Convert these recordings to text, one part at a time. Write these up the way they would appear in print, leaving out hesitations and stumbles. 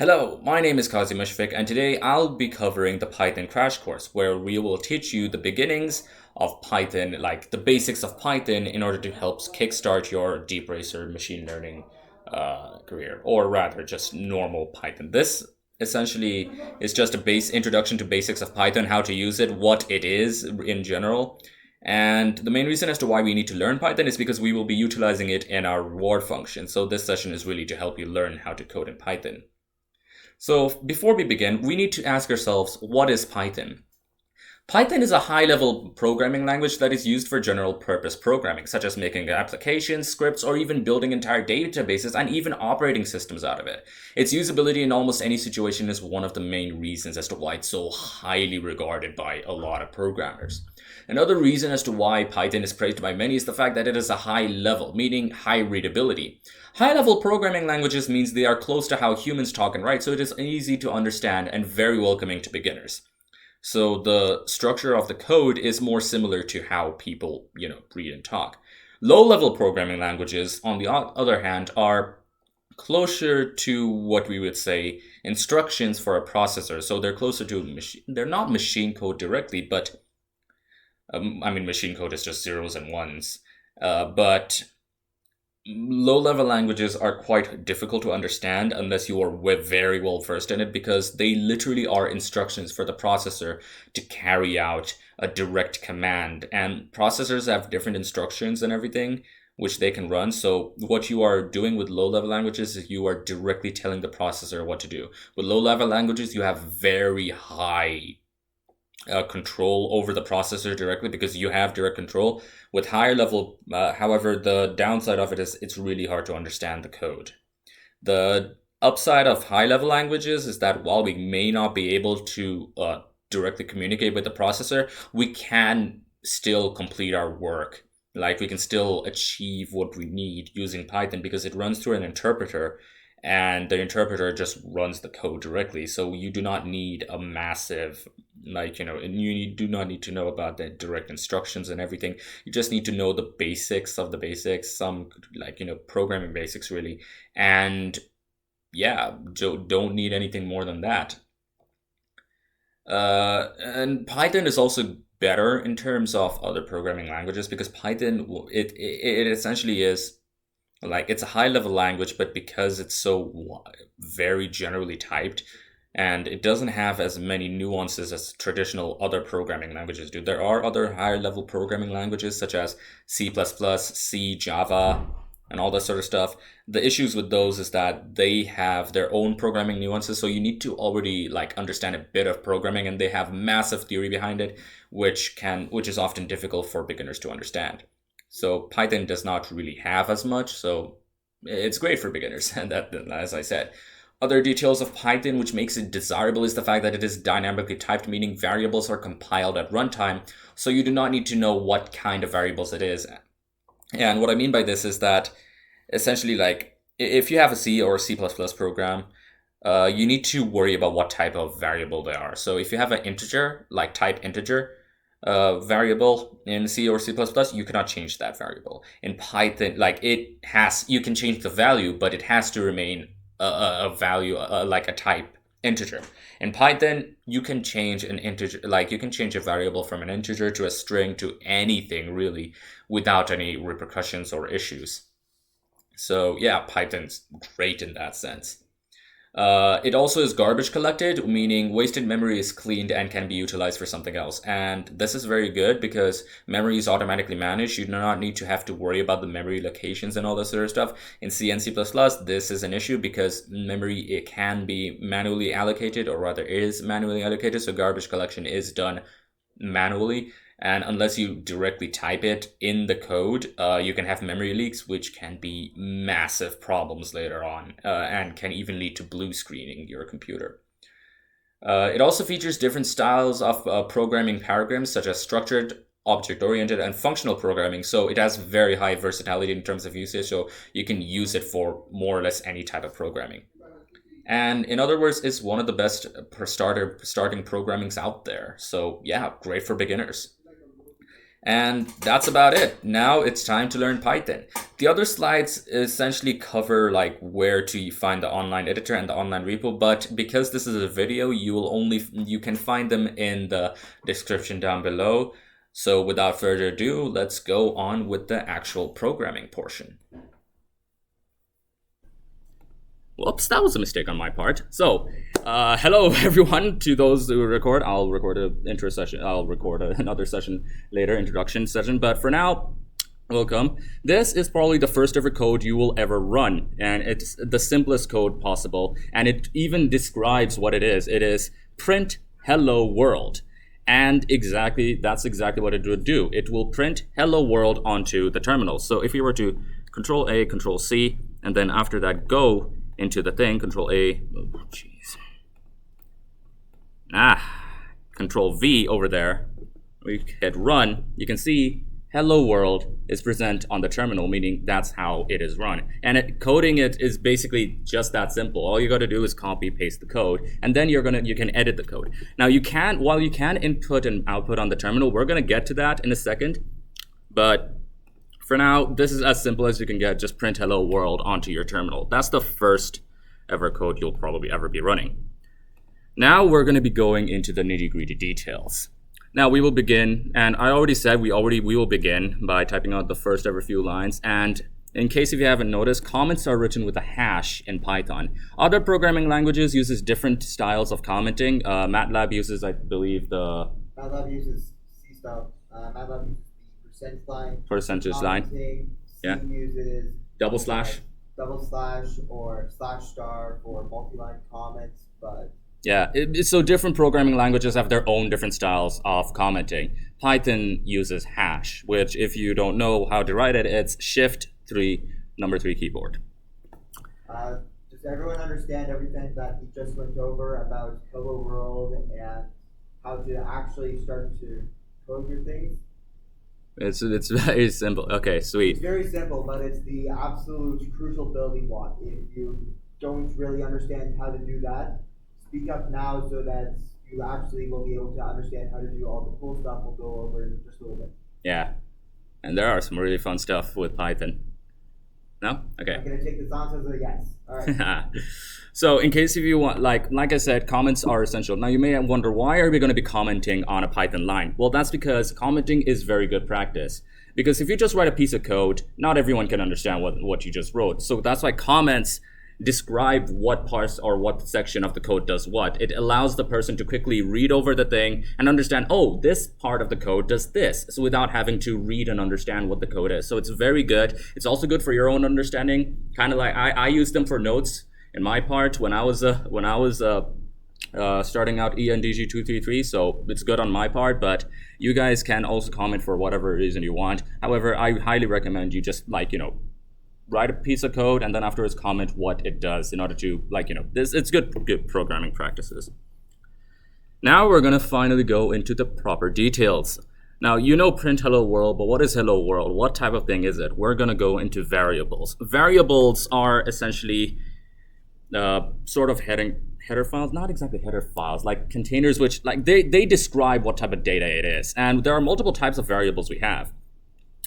Hello, my name is Kazi Mushfik, and today I'll be covering the Python crash course, where we will teach you the beginnings of Python, like the basics of Python, in order to help kickstart your deep racer machine learning career, or rather, just normal Python. This essentially is just a base introduction to basics of Python, how to use it, what it is in general. And the main reason as to why we need to learn Python is because we will be utilizing it in our reward function. So this session is really to help you learn how to code in Python. So before we begin, we need to ask ourselves, what is Python? Python is a high-level programming language that is used for general-purpose programming, such as making applications, scripts, or even building entire databases and even operating systems out of it. Its usability in almost any situation is one of the main reasons as to why it's so highly regarded by a lot of programmers. Another reason as to why Python is praised by many is the fact that it is a high level, meaning high readability. High-level programming languages means they are close to how humans talk and write, so it is easy to understand and very welcoming to beginners. So the structure of the code is more similar to how people, read and talk. Low-level programming languages, on the other hand, are closer to what we would say instructions for a processor. So they're closer to machine. They're not machine code directly, but machine code is just zeros and ones. But low-level languages are quite difficult to understand unless you are very well versed in it, because they literally are instructions for the processor to carry out a direct command. And processors have different instructions and everything which they can run. So what you are doing with low-level languages is you are directly telling the processor what to do. With low-level languages, you have very high control over the processor directly, because you have direct control. With higher level, however, the downside of it is it's really hard to understand the code. The upside of high level languages is that while we may not be able to directly communicate with the processor, we can still complete our work. Like, we can still achieve what we need using Python because it runs through an interpreter, and the interpreter just runs the code directly. So you do not need a massive, and you do not need to know about the direct instructions and everything. You just need to know the basics of the basics, some programming basics really. And yeah, don't need anything more than that. And Python is also better in terms of other programming languages, because Python, it essentially is it's a high level language, but because it's so very generally typed, and it doesn't have as many nuances as traditional other programming languages do. There are other higher level programming languages such as C++, C, Java, and all that sort of stuff. The issues with those is that they have their own programming nuances, so you need to already understand a bit of programming, and they have massive theory behind it, which is often difficult for beginners to understand. So Python does not really have as much, so it's great for beginners, and that, as I said. Other details of Python which makes it desirable is the fact that it is dynamically typed, meaning variables are compiled at runtime, so you do not need to know what kind of variables it is. And what I mean by this is that essentially, if you have a C or a C++ program, you need to worry about what type of variable they are. So if you have an integer, type integer, variable in C or C++, you cannot change that variable. In Python, you can change the value, but it has to remain a value, like a type integer. In Python, you can change an integer, you can change a variable from an integer to a string to anything really, without any repercussions or issues. So yeah, Python's great in that sense. It also is garbage collected, meaning wasted memory is cleaned and can be utilized for something else. And this is very good because memory is automatically managed. You do not need to have to worry about the memory locations and all this sort of stuff. In C and C++, this is an issue because it can be manually allocated, or rather is manually allocated. So garbage collection is done manually. And unless you directly type it in the code, you can have memory leaks, which can be massive problems later on, and can even lead to blue screening your computer. It also features different styles of programming paradigms, such as structured, object-oriented, and functional programming. So it has very high versatility in terms of usage, so you can use it for more or less any type of programming. And in other words, it's one of the best starting programmings out there. So yeah, great for beginners. And that's about it. Now it's time to learn Python. The other slides essentially cover like where to find the online editor and the online repo, but because this is a video, you can find them in the description down below. So without further ado, let's go on with the actual programming portion. Whoops, that was a mistake on my part. So, hello everyone. To those who record, I'll record an intro session. I'll record another session later, introduction session. But for now, welcome. This is probably the first ever code you will ever run, and it's the simplest code possible. And it even describes what it is. It is print hello world, and that's exactly what it would do. It will print hello world onto the terminal. So if you were to Control A, Control C, and then after that go into the thing, Control A, Control V over there, we hit run, you can see hello world is present on the terminal, meaning that's how it is run. And coding it is basically just that simple. All you got to do is copy paste the code, and then you can edit the code. Now while you can input and output on the terminal, we're going to get to that in a second, but for now, this is as simple as you can get. Just print hello world onto your terminal. That's the first ever code you'll probably ever be running. Now we're going to be going into the nitty-gritty details. Now we will begin, and I already said we will begin by typing out the first ever few lines. And in case if you haven't noticed, comments are written with a hash in Python. Other programming languages uses different styles of commenting. MATLAB uses, I believe, MATLAB uses C style. MATLAB uses percentage line. C Yeah. uses double slash or slash star for multi-line comments, but yeah, so different programming languages have their own different styles of commenting. Python uses hash, which if you don't know how to write it, it's Shift 3, number 3 keyboard. Does everyone understand everything that he just went over about Hello World and how to actually start to code your things? It's very simple. Okay, sweet. It's very simple, but it's the absolute crucial building block. If you don't really understand how to do that, speak up now so that you actually will be able to understand how to do all the cool stuff we'll go over in just a little bit. Yeah, and there are some really fun stuff with Python. No? Okay. I'm going to take this answer as a yes. All right. So in case if you want, like I said, comments are essential. Now you may wonder, why are we going to be commenting on a Python line? Well, that's because commenting is very good practice. Because if you just write a piece of code, not everyone can understand what you just wrote. So that's why comments describe what parts or what section of the code does what. It allows the person to quickly read over the thing and understand, oh, this part of the code does this, so without having to read and understand what the code is. So it's very good. It's also good for your own understanding. Kind of like I use them for notes in my part when I was starting out ENDG 233, so it's good on my part, but you guys can also comment for whatever reason you want. However, I highly recommend you just write a piece of code and then afterwards comment what it does in order to it's good programming practices. Now we're going to finally go into the proper details. Now print hello world, but what is hello world? What type of thing is it? We're going to go into variables. Variables are essentially sort of header files, not exactly header files, like containers which they describe what type of data it is. And there are multiple types of variables we have.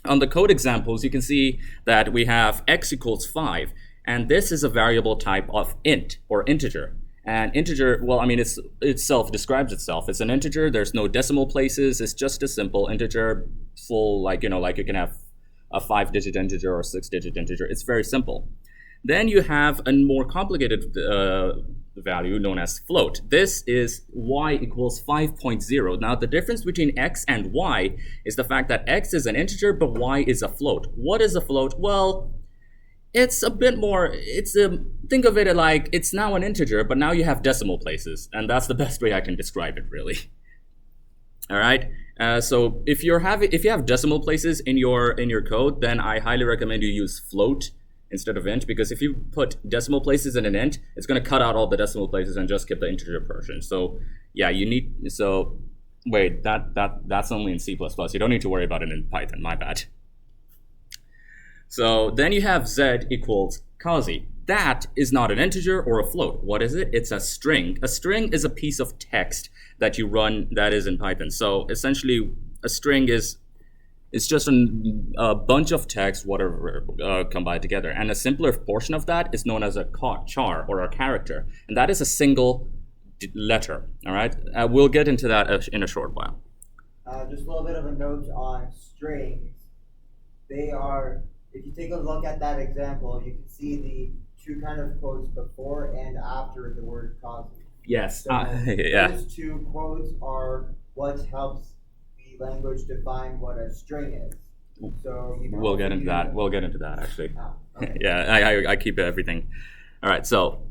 On the code examples, you can see that we have x equals 5, and this is a variable type of int or integer. And integer, well, I mean, itself describes itself. It's an integer. There's no decimal places. It's just a simple integer, full like you can have a 5-digit integer or a 6-digit integer. It's very simple. Then you have a more complicated value known as float. This is y equals 5.0. Now the difference between x and y is the fact that x is an integer, but y is a float. What is a float? Well, it's a bit more, think of it like it's now an integer, but now you have decimal places, and that's the best way I can describe it, really. All right. So if you have decimal places in your code, then I highly recommend you use float instead of int, because if you put decimal places in an int, it's going to cut out all the decimal places and just keep the integer portion. So yeah, wait, that's only in C++. You don't need to worry about it in Python, my bad. So then you have z equals cosy. That is not an integer or a float. What is it? It's a string. A string is a piece of text that you run that is in Python. So essentially a string is It's just a bunch of text, whatever, combined together. And a simpler portion of that is known as a char, or a character. And that is a single letter, all right? We'll get into that in a short while. Just a little bit of a note on strings. They are, if you take a look at that example, you can see the two kind of quotes before and after the word cause. Yes. So yeah. Those two quotes are what helps the language define what a string is. So you can We'll get into that. We'll get into that, actually. Oh, okay. Yeah, I keep everything. All right, so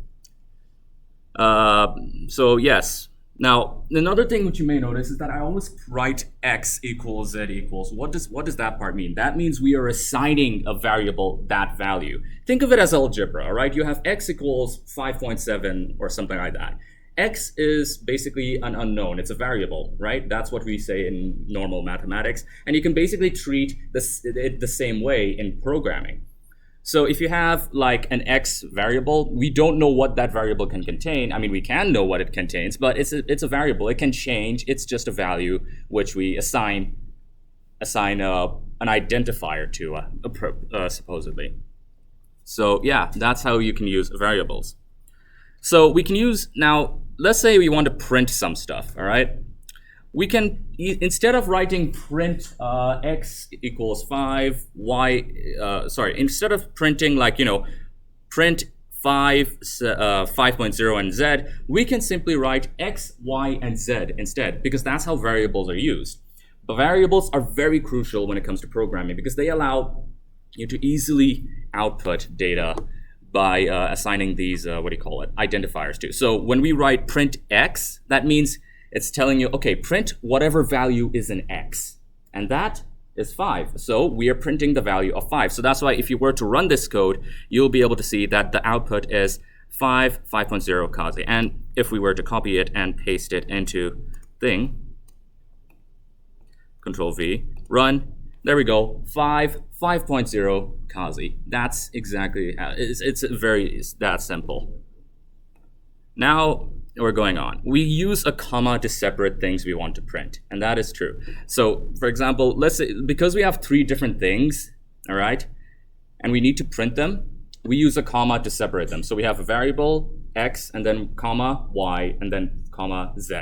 yes. Now, another thing which you may notice is that I always write x equals z equals. What does that part mean? That means we are assigning a variable that value. Think of it as algebra, all right? You have x equals 5.7 or something like that. X is basically an unknown. It's a variable, right? That's what we say in normal mathematics. And you can basically treat it the same way in programming. So if you have like an x variable, we don't know what that variable can contain. I mean, we can know what it contains, but it's a variable. It can change. It's just a value which we assign an identifier to, supposedly. So yeah, that's how you can use variables. So we can use, now, let's say we want to print some stuff, all right? We can, instead of writing print x equals 5, instead of printing like, print 5.0 and z, we can simply write x, y, and z instead, because that's how variables are used. But variables are very crucial when it comes to programming because they allow you to easily output data by assigning these, identifiers to. So when we write print x, that means it's telling you, okay, print whatever value is in x. And that is 5. So we are printing the value of 5. So that's why if you were to run this code, you'll be able to see that the output is 5.0 Kazi. And if we were to copy it and paste it into thing, Control V, run, there we go, 5.0 Kazi. That's exactly how it's that simple. Now we're going on. We use a comma to separate things we want to print, and that is true. So for example, let's say, because we have 3 different things, all right, and we need to print them, we use a comma to separate them. So we have a variable x, and then comma y, and then comma z.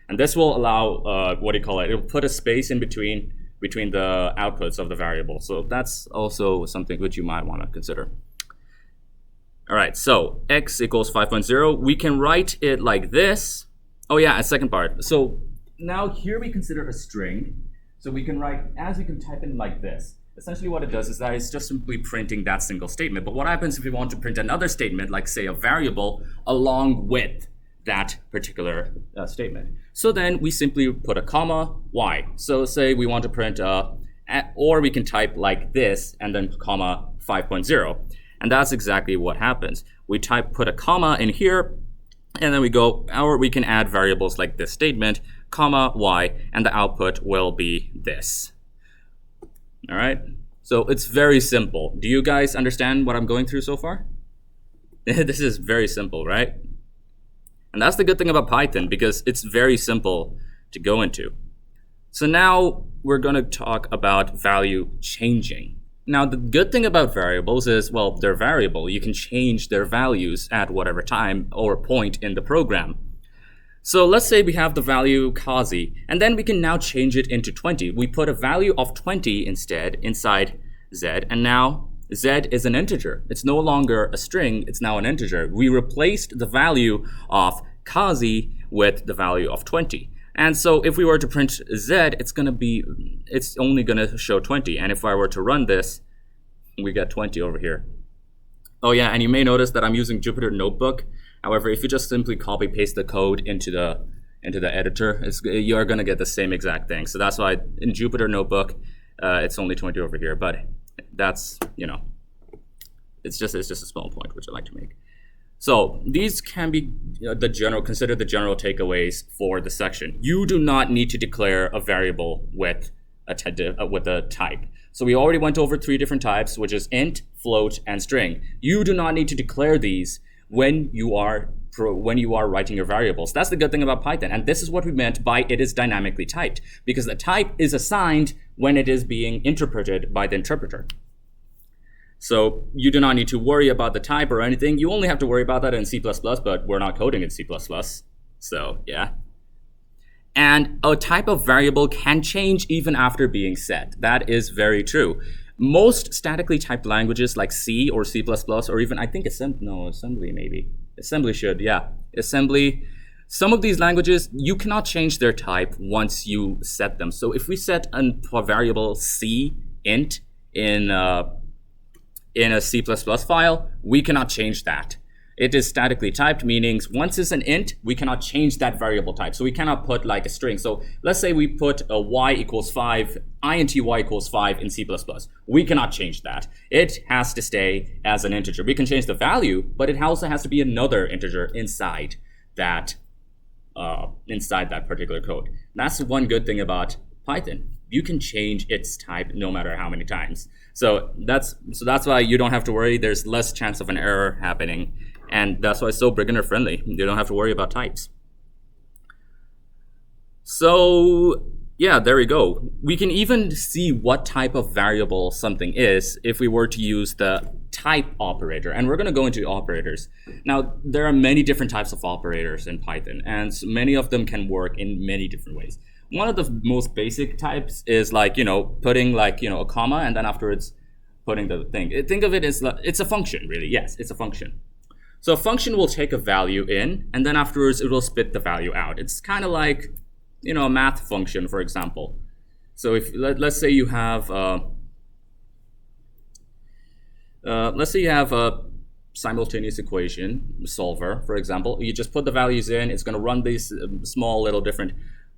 And this will allow, it'll put a space in between the outputs of the variable. So that's also something which you might want to consider. All right, so x equals 5.0. We can write it like this. Oh yeah, a second part. So now here we consider a string. So we can write, as we can type in like this. Essentially what it does is that it's just simply printing that single statement. But what happens if we want to print another statement, like say a variable, along with that particular statement? So then we simply put a comma, y. So say we want to print, or we can type like this, and then comma 5.0. And that's exactly what happens. We put a comma in here, and then we go, or we can add variables like this statement, comma, y, and the output will be this. All right, so it's very simple. Do you guys understand what I'm going through so far? This is very simple, right? And that's the good thing about Python, because it's very simple to go into. So now we're going to talk about value changing. Now, the good thing about variables is, well, they're variable. You can change their values at whatever time or point in the program. So let's say we have the value Kazi, and then we can now change it into 20. We put a value of 20 instead inside z, and now z is an integer. It's no longer a string, it's now an integer. We replaced the value of Kazi with the value of 20. And so if we were to print z, it's only gonna show 20. And if I were to run this, we get 20 over here. Oh yeah, and you may notice that I'm using Jupyter Notebook. However, if you just simply copy paste the code into the editor, you're gonna get the same exact thing. So that's why in Jupyter Notebook, it's only 20 over here. But that's, it's just a small point which I like to make. So these can be considered the general takeaways for the section. You do not need to declare a variable with a type. So we already went over 3 different types, which is int, float, and string. You do not need to declare these when you are writing your variables. That's the good thing about Python. And this is what we meant by it is dynamically typed, because the type is assigned when it is being interpreted by the interpreter. So you do not need to worry about the type or anything. You only have to worry about that in C++, but we're not coding in C++. So yeah. And a type of variable can change even after being set. That is very true. Most statically typed languages like C or C++, or even I think assembly maybe. Assembly should, yeah. Assembly. Some of these languages, you cannot change their type once you set them. So if we set a variable C int in a C++ file, we cannot change that. It is statically typed, meaning once it's an int, we cannot change that variable type. So we cannot put like a string. So let's say we put a y equals 5, int y equals 5 in C++. We cannot change that. It has to stay as an integer. We can change the value, but it also has to be another integer inside that particular code. That's one good thing about Python. You can change its type no matter how many times. So that's why you don't have to worry. There's less chance of an error happening. And that's why it's so beginner friendly. You don't have to worry about types. So yeah, there we go. We can even see what type of variable something is if we were to use the type operator. And we're going to go into operators. Now, there are many different types of operators in Python, and many of them can work in many different ways. One of the most basic types is like, putting like, a comma and then afterwards putting the thing. Think of it as, it's a function, really. Yes, it's a function. So a function will take a value in, and then afterwards it will spit the value out. It's kind of like, a math function, for example. So if let's say you have a simultaneous equation solver, for example. You just put the values in. It's going to run these small little different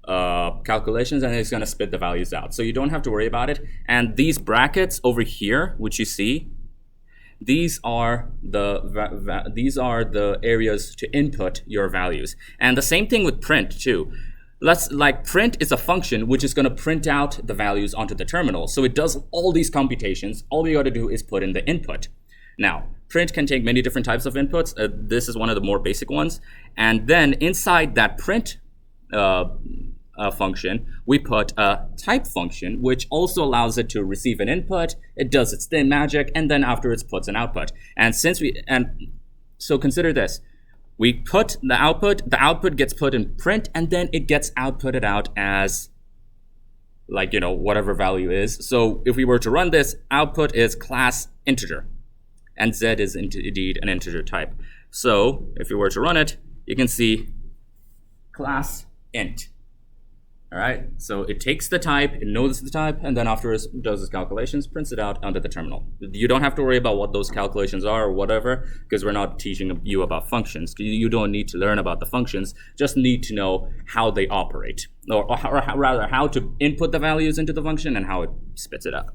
calculations, and it's going to spit the values out. So you don't have to worry about it. And these brackets over here, which you see, these are the areas to input your values. And the same thing with print too. Print is a function which is going to print out the values onto the terminal. So it does all these computations. All we got to do is put in the input. Now, print can take many different types of inputs. This is one of the more basic ones. And then inside that print function, we put a type function, which also allows it to receive an input. It does its thing magic, and then afterwards puts an output. So consider this. We put the output gets put in print, and then it gets outputted out as whatever value is. So if we were to run this, output is class integer, and Z is indeed an integer type. So if we were to run it, you can see class int. All right, so it takes the type, it knows the type, and then afterwards does its calculations, prints it out onto the terminal. You don't have to worry about what those calculations are or whatever, because we're not teaching you about functions. You don't need to learn about the functions, just need to know how they operate, or rather how to input the values into the function and how it spits it out.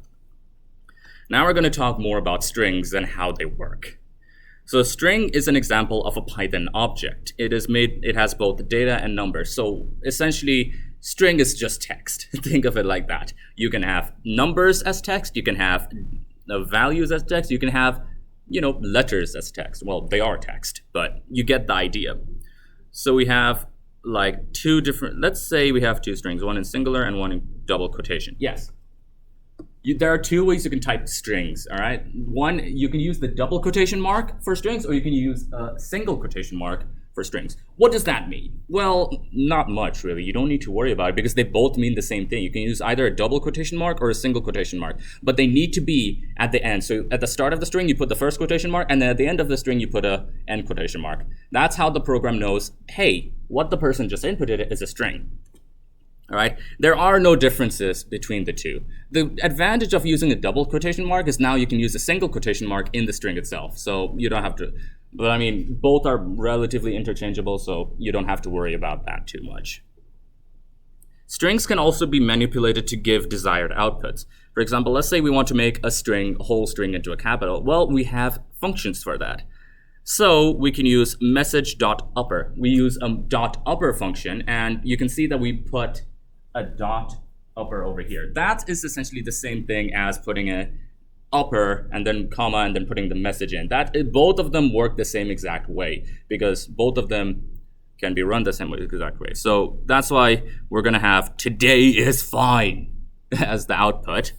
Now we're going to talk more about strings and how they work. So a string is an example of a Python object. It has both data and numbers. So essentially, string is just text. Think of it like that. You can have numbers as text. You can have values as text. You can have, letters as text. Well, they are text, but you get the idea. So we have let's say we have two strings, one in singular and one in double quotation. Yes. There are two ways you can type strings, all right? One, you can use the double quotation mark for strings, or you can use a single quotation mark for strings. What does that mean? Well, not much, really. You don't need to worry about it because they both mean the same thing. You can use either a double quotation mark or a single quotation mark, but they need to be at the end. So at the start of the string, you put the first quotation mark, and then at the end of the string, you put a end quotation mark. That's how the program knows, hey, what the person just inputted is a string. All right. There are no differences between the two. The advantage of using a double quotation mark is now you can use a single quotation mark in the string itself. So you don't have to, but I mean, both are relatively interchangeable, so you don't have to worry about that too much. Strings can also be manipulated to give desired outputs. For example, let's say we want to make a whole string into a capital. Well, we have functions for that. So we can use message.upper. We use a .upper function, and you can see that we put a .upper over here. That is essentially the same thing as putting a upper and then comma and then putting the message in. Both of them work the same exact way because both of them can be run the same exact way. So that's why we're gonna have today is fine. as the output.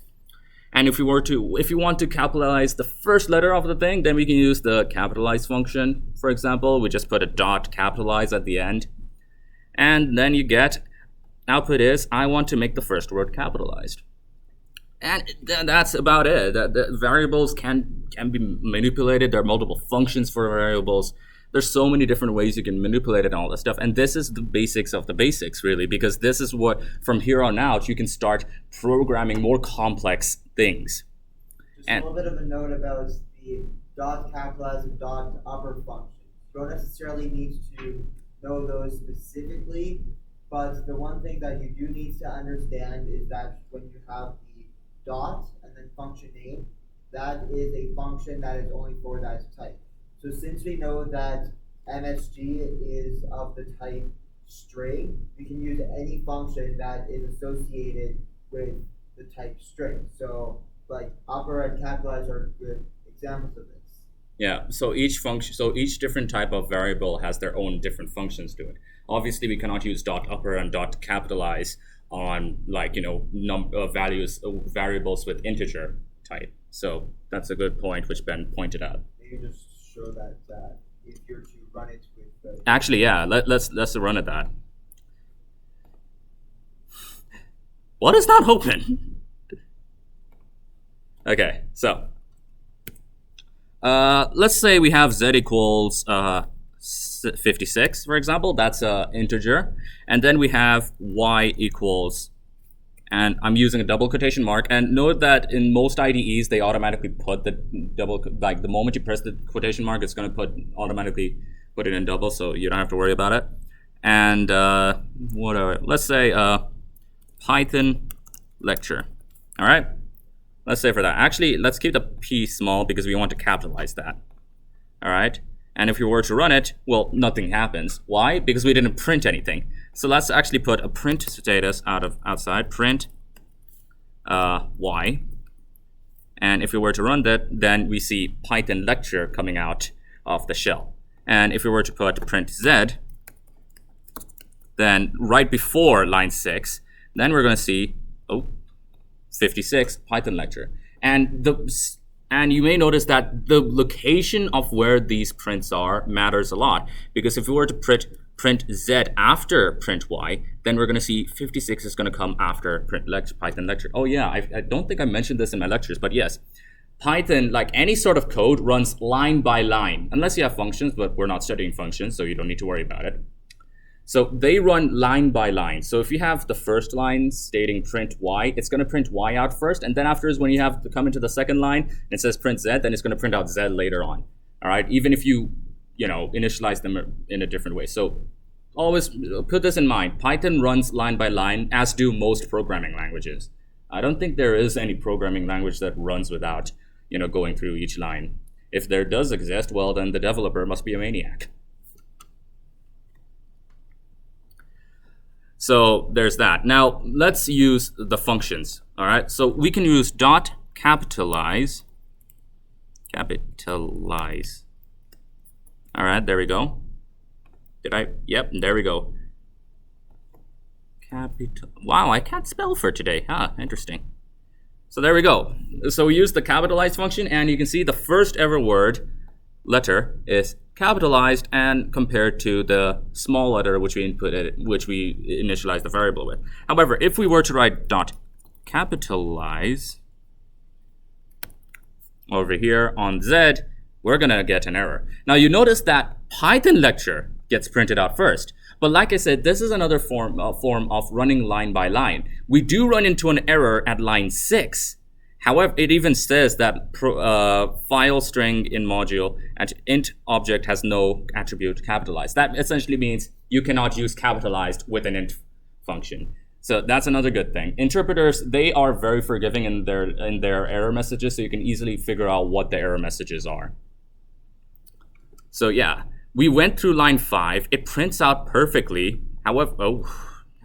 And if you want to capitalize the first letter of the thing, then we can use the capitalize function. For example, we just put a dot capitalize at the end. And then you get, output is, I want to make the first word capitalized. And that's about it. The variables can be manipulated. There are multiple functions for variables. There's so many different ways you can manipulate it and all this stuff. And this is the basics of the basics, really, because this is what, from here on out, you can start programming more complex things. Just a little bit of a note about the dot capitalize and dot upper functions. You don't necessarily need to know those specifically, but the one thing that you do need to understand is that when you have the dot and then function name, that is a function that is only for that type. So since we know that MSG is of the type string, we can use any function that is associated with the type string. So like upper and capitalize are good examples of this. Yeah, so each different type of variable has their own different functions to it. Obviously, we cannot use dot upper and dot capitalize on, like, variables with integer type. So that's a good point which Ben pointed out. Maybe just show that if you're to run it with the... Actually, yeah, let's run at that. What is not open? Okay, so let's say we have z equals 56, for example. That's an integer. And then we have y equals, and I'm using a double quotation mark. And note that in most IDEs, they automatically put the double, like the moment you press the quotation mark, it's going to automatically put it in double, so you don't have to worry about it. And whatever, let's say Python lecture. All right, let's say for that. Actually, let's keep the p small because we want to capitalize that. All right, and if you were to run it, well, nothing happens. Why? Because we didn't print anything. So let's actually put a print status outside, print y. And if we were to run that, then we see Python lecture coming out of the shell. And if we were to put print z, then right before line 6, then we're going to see 56 Python lecture. And you may notice that the location of where these prints are matters a lot, because if we were to print z after print y, then we're going to see 56 is going to come after print Python lecture. Oh yeah, I don't think I mentioned this in my lectures, but yes, Python, like any sort of code, runs line by line, unless you have functions, but we're not studying functions, so you don't need to worry about it. So they run line by line. So if you have the first line stating print y, it's going to print y out first, and then afterwards, when you have to come into the second line and it says print z, then it's going to print out z later on. All right, even if you initialize them in a different way. So always put this in mind. Python runs line by line, as do most programming languages. I don't think there is any programming language that runs without going through each line. If there does exist, well, then the developer must be a maniac. So there's that. Now let's use the functions. All right, so we can use dot capitalize. All right, there we go. Yep, there we go. Wow, I can't spell for today. Interesting. So there we go. So we use the capitalize function, and you can see the first ever word, letter, is capitalized and compared to the small letter which we initialize the variable with. However, if we were to write dot capitalize over here on z, we're gonna get an error. Now you notice that Python lecture gets printed out first. But like I said, this is another form of running line by line. We do run into an error at line 6. However, it even says that file string in module at int object has no attribute capitalized. That essentially means you cannot use capitalized with an int function. So that's another good thing. Interpreters, they are very forgiving in their error messages, so you can easily figure out what the error messages are. So yeah. We went through line 5. It prints out perfectly. However,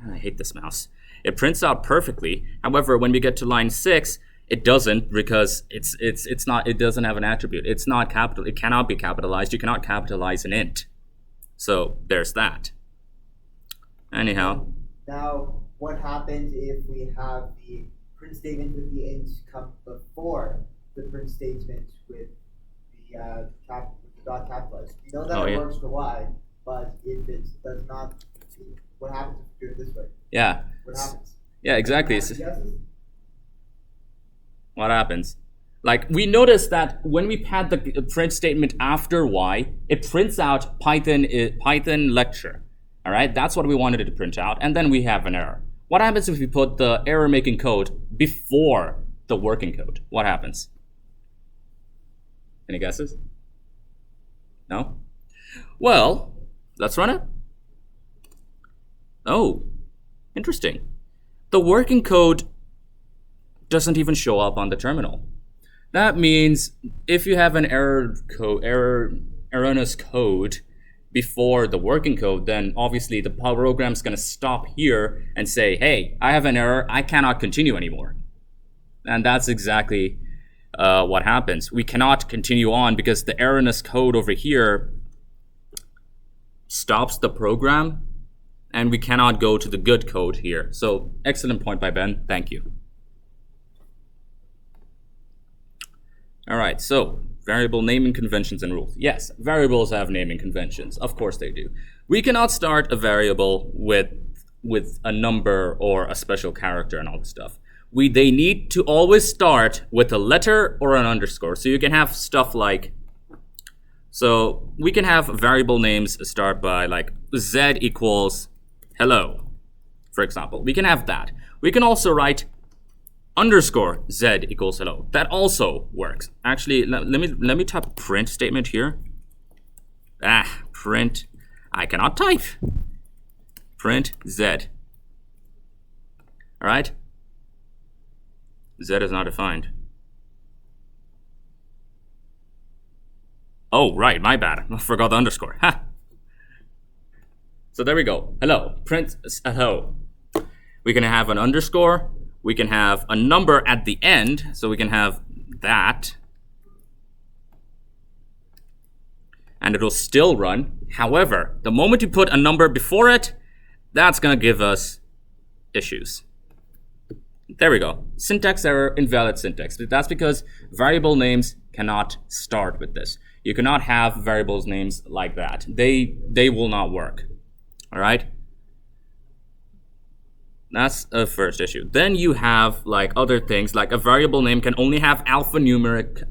I hate this mouse. It prints out perfectly. However, when we get to line 6, it doesn't, because it's not. It doesn't have an attribute. It's not capital. It cannot be capitalized. You cannot capitalize an int. So there's that. Anyhow. Now, what happens if we have the print statement with the int come before the print statement with the dot capitalized. We know that it works for y, but if it does not, what happens if you do it this way? Yeah. What happens? Yeah, exactly. What happens? Like, we notice that when we pad the print statement after y, it prints out Python lecture. All right, that's what we wanted it to print out, and then we have an error. What happens if we put the error-making code before the working code? What happens? Any guesses? No? Well, let's run it. Oh, interesting. The working code doesn't even show up on the terminal. That means if you have an erroneous code before the working code, then obviously the program's going to stop here and say, hey, I have an error, I cannot continue anymore. And that's exactly what happens. We cannot continue on because the erroneous code over here stops the program, and we cannot go to the good code here. So excellent point by Ben, thank you. All right, so variable naming conventions and rules. Yes, variables have naming conventions. Of course they do. We cannot start a variable with a number or a special character and all this stuff. They need to always start with a letter or an underscore. So you can have stuff like, so we can have variable names start by like z equals hello, for example. We can have that. We can also write underscore z equals hello. That also works. Actually, let me type print statement here. Print. I cannot type. Print z. All right. Z is not defined. Oh, right, my bad. I forgot the underscore. Ha. So there we go. Hello. Print hello. We can have an underscore. We can have a number at the end, so we can have that. And it will still run. However, the moment you put a number before it, that's going to give us issues. There we go. Syntax error, invalid syntax. That's because variable names cannot start with this. You cannot have variables names like that. They will not work. All right? That's a first issue. Then you have like other things, like a variable name can only have alphanumeric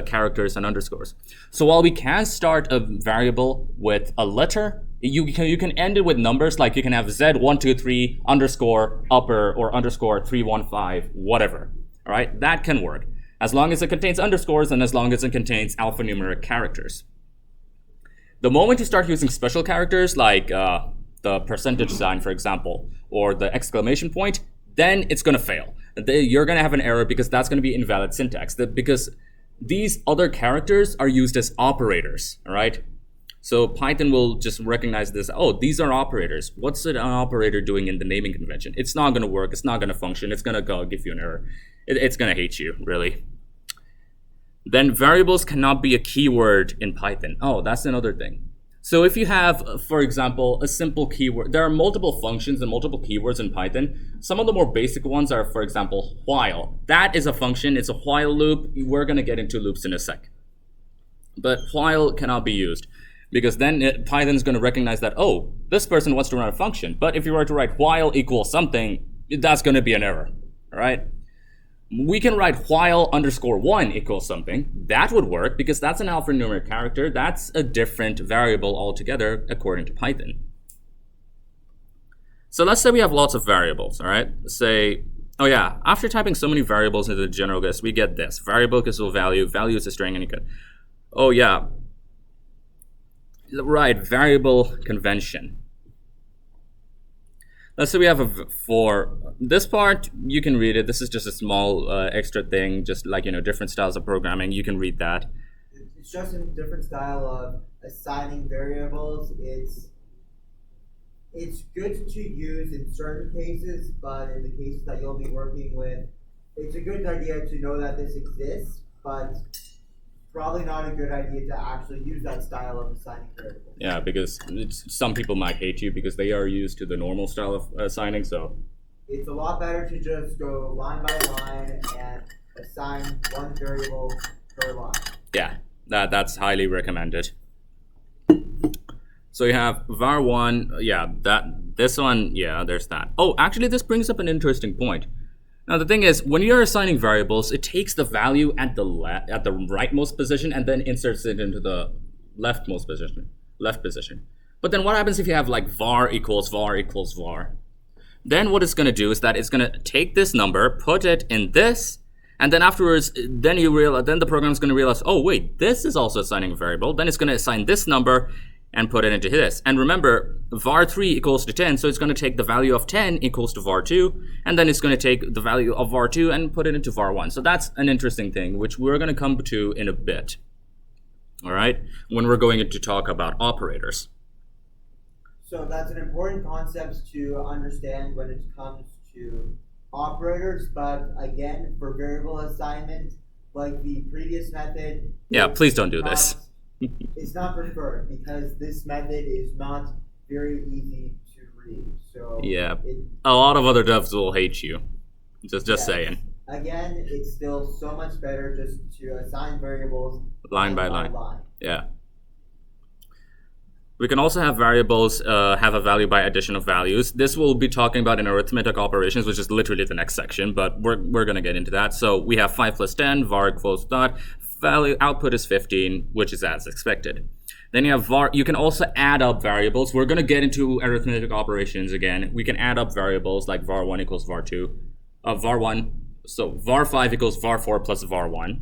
characters and underscores. So while we can start a variable with a letter, you can end it with numbers, like you can have z123 underscore upper or underscore 315, whatever. All right, that can work as long as it contains underscores and as long as it contains alphanumeric characters. The moment you start using special characters like the percentage sign, for example, or the exclamation point, then it's going to fail. You're going to have an error because that's going to be invalid syntax. Because these other characters are used as operators, all right? So Python will just recognize this. Oh, these are operators. What's an operator doing in the naming convention? It's not going to work. It's not going to function. It's going to give you an error. It's going to hate you, really. Then variables cannot be a keyword in Python. Oh, that's another thing. So if you have, for example, a simple keyword, there are multiple functions and multiple keywords in Python. Some of the more basic ones are, for example, while. That is a function. It's a while loop. We're going to get into loops in a sec. But while cannot be used because then Python is going to recognize that, oh, this person wants to run a function. But if you were to write while equals something, that's going to be an error, all right? We can write while underscore 1 equals something. That would work because that's an alphanumeric character. That's a different variable altogether according to Python. So let's say we have lots of variables, all right? Say, oh yeah, after typing so many variables into the general list, we get this. Variable equals value. Value is a string and you could, oh yeah, right, variable convention. Let's say we have for this part, you can read it. This is just a small extra thing, just like, different styles of programming. You can read that. It's just a different style of assigning variables. It's good to use in certain cases, but in the cases that you'll be working with, it's a good idea to know that this exists, but probably not a good idea to actually use that style of assigning variables. Yeah, because some people might hate you because they are used to the normal style of assigning, so It's a lot better to just go line by line and assign one variable per line. Yeah, that's highly recommended. So you have var1, yeah, this one, yeah, there's that. Oh, actually, this brings up an interesting point. Now the thing is, when you're assigning variables, it takes the value at the rightmost position and then inserts it into the left position. But then what happens if you have like var equals var equals var? Then what it's going to do is that it's going to take this number, put it in this, and then afterwards, then the program is going to realize, oh wait, this is also assigning a variable. Then it's going to assign this number and put it into this. And remember, var3 equals to 10, so it's going to take the value of 10 equals to var2, and then it's going to take the value of var2 and put it into var1. So that's an interesting thing, which we're going to come to in a bit, all right, when we're going to talk about operators. So that's an important concept to understand when it comes to operators, but again, for variable assignment, like the previous method... Yeah, please don't do this. It's not preferred because this method is not very easy to read. So yeah, a lot of other devs will hate you. Just saying. Again, it's still so much better just to assign variables line by line. Yeah. We can also have variables have a value by addition of values. This we'll be talking about in arithmetic operations, which is literally the next section, but we're going to get into that. So we have 5 plus 10, var equals dot, value output is 15, which is as expected. Then you have var. You can also add up variables. We're going to get into arithmetic operations again. We can add up variables like var1 equals var2, var1. So var5 equals var4 plus var1,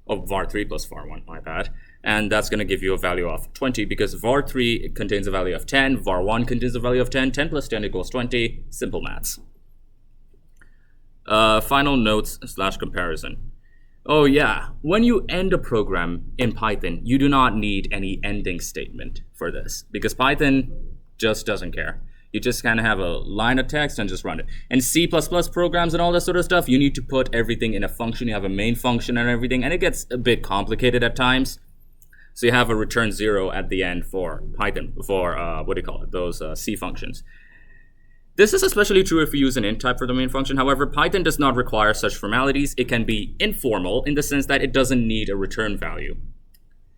or var3 plus var1, my bad. And that's going to give you a value of 20 because var3 contains a value of 10, var1 contains a value of 10, 10 plus 10 equals 20, simple maths. Final notes / comparison. Oh yeah, when you end a program in Python, you do not need any ending statement for this because Python just doesn't care. You just kind of have a line of text and just run it. And C++ programs and all that sort of stuff, you need to put everything in a function. You have a main function and everything, and it gets a bit complicated at times. So you have a return 0 at the end for Python, for those C functions. This is especially true if you use an int type for the main function. However, Python does not require such formalities. It can be informal in the sense that it doesn't need a return value.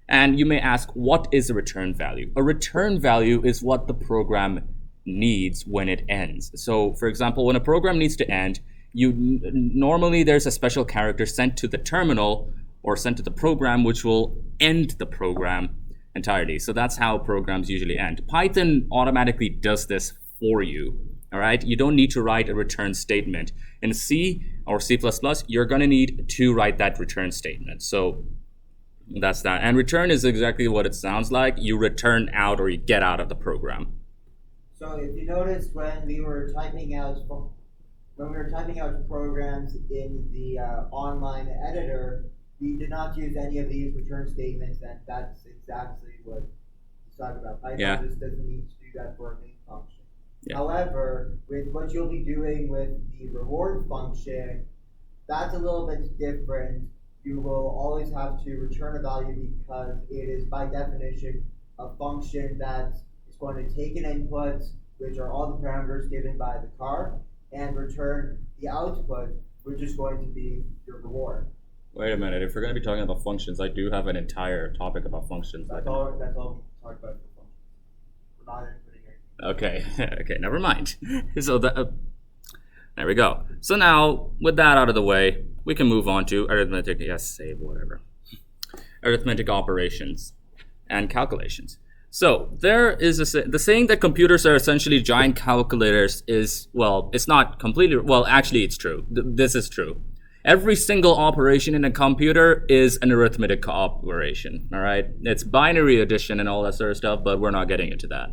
And you may ask, what is a return value? A return value is what the program needs when it ends. So, for example, when a program needs to end, normally there's a special character sent to the terminal or sent to the program, which will end the program entirely. So that's how programs usually end. Python automatically does this for you, all right? You don't need to write a return statement. In C or C++, you're gonna need to write that return statement. So that's that. And return is exactly what it sounds like. You return out or you get out of the program. So if you noticed when we were typing out programs in the online editor, we did not use any of these return statements, and that's exactly what he's talking about. Python just doesn't need to do that for a main function. Yeah. However, with what you'll be doing with the reward function, that's a little bit different. You will always have to return a value because it is by definition a function that is going to take an input, which are all the parameters given by the car, and return the output, which is going to be your reward. Wait a minute, if we're going to be talking about functions, I do have an entire topic about functions. That's all we talk about for functions. We're not including it. Okay, okay, never mind. So there we go. So now, with that out of the way, we can move on to arithmetic, arithmetic operations and calculations. So there is the saying that computers are essentially giant calculators is, well, it's not completely, well, actually it's true. This is true. Every single operation in a computer is an arithmetic operation, all right? It's binary addition and all that sort of stuff, but we're not getting into that.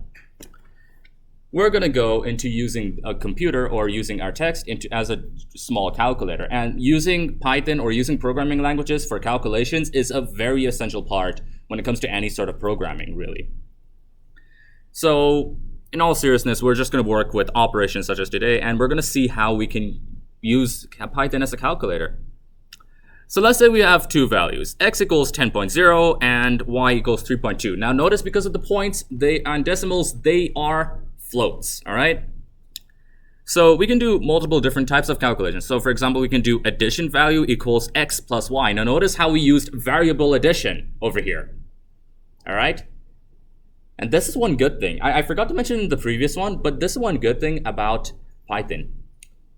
We're going to go into using a computer or using our text as a small calculator. And using Python or using programming languages for calculations is a very essential part when it comes to any sort of programming, really. So, in all seriousness, we're just going to work with operations such as today, and we're going to see how we can use Python as a calculator. So let's say we have two values, x equals 10.0 and y equals 3.2. Now notice because of the points, on decimals, they are floats, all right? So we can do multiple different types of calculations. So for example, we can do addition value equals x plus y. Now notice how we used variable addition over here. All right? And this is one good thing. I forgot to mention in the previous one, but this is one good thing about Python.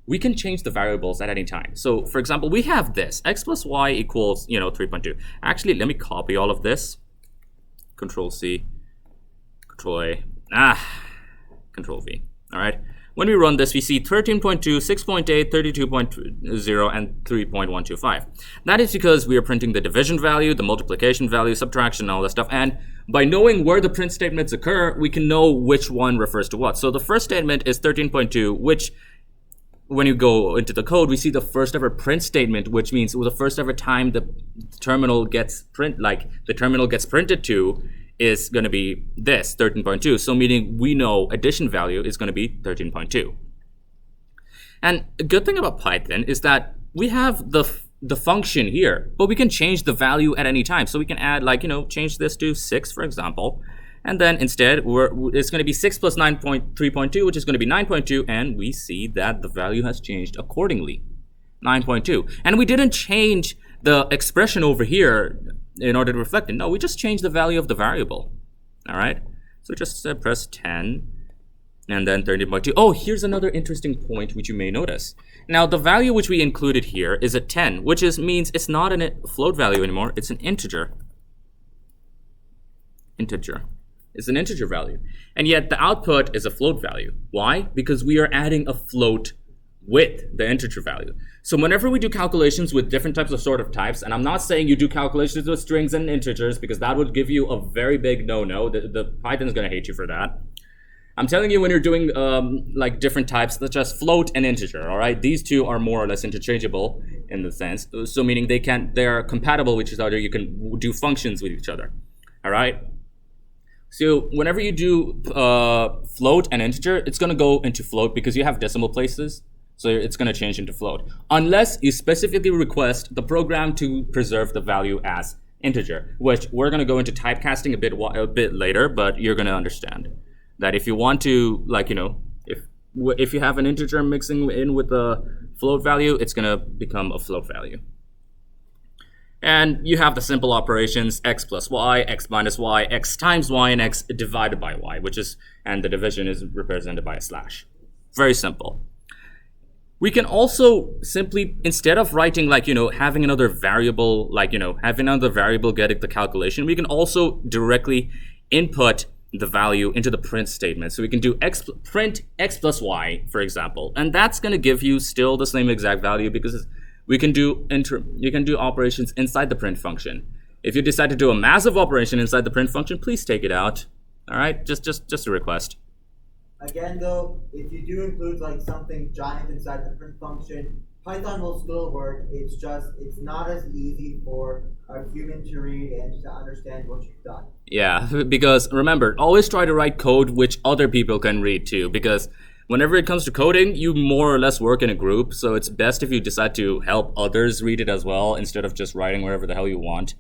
We can change the variables at any time. So for example, we have this, x plus y equals, 3.2. Actually, let me copy all of this. Control C, Control A, Control V. All right. When we run this, we see 13.2, 6.8, 32.0, and 3.125. That is because we are printing the division value, the multiplication value, subtraction, all that stuff. And by knowing where the print statements occur, we can know which one refers to what. So the first statement is 13.2, which when you go into the code, we see the first ever print statement, which means the first ever time the terminal gets printed to is going to be this, 13.2. So meaning we know addition value is going to be 13.2. And a good thing about Python is that we have the function here, but we can change the value at any time. So we can add change this to 6, for example. And then instead, it's going to be 6 plus 9.3.2, which is going to be 9.2. And we see that the value has changed accordingly, 9.2. And we didn't change the expression over here in order to reflect it. No, we just changed the value of the variable. All right. So just press 10 and then 13.2. Oh, here's another interesting point which you may notice. Now, the value which we included here is a 10, which means it's not a float value anymore. It's an integer. It's an integer value. And yet the output is a float value. Why? Because we are adding a float with the integer value. So whenever we do calculations with different types of types, and I'm not saying you do calculations with strings and integers because that would give you a very big no-no. The Python is going to hate you for that. I'm telling you when you're doing different types, such as float and integer, all right? These two are more or less interchangeable in the sense. So meaning they are compatible with each other. You can do functions with each other, all right? So whenever you do float and integer, it's going to go into float because you have decimal places. So it's going to change into float. Unless you specifically request the program to preserve the value as integer, which we're going to go into typecasting a bit later, but you're going to understand that if you want to, if you have an integer mixing in with the float value, it's going to become a float value. And you have the simple operations, x plus y, x minus y, x times y, and x divided by y, and the division is represented by a slash. Very simple. We can also simply, instead of writing having another variable, getting the calculation, we can also directly input the value into the print statement. So we can do print x plus y, for example, and that's going to give you still the same exact value because you can do operations inside the print function. If you decide to do a massive operation inside the print function, please take it out. All right, just a request. Again, though, if you do include something giant inside the print function, Python will still work. It's not as easy for a human to read and to understand what you've done. Yeah, because remember, always try to write code which other people can read too, because whenever it comes to coding, you more or less work in a group, so it's best if you decide to help others read it as well instead of just writing whatever the hell you want.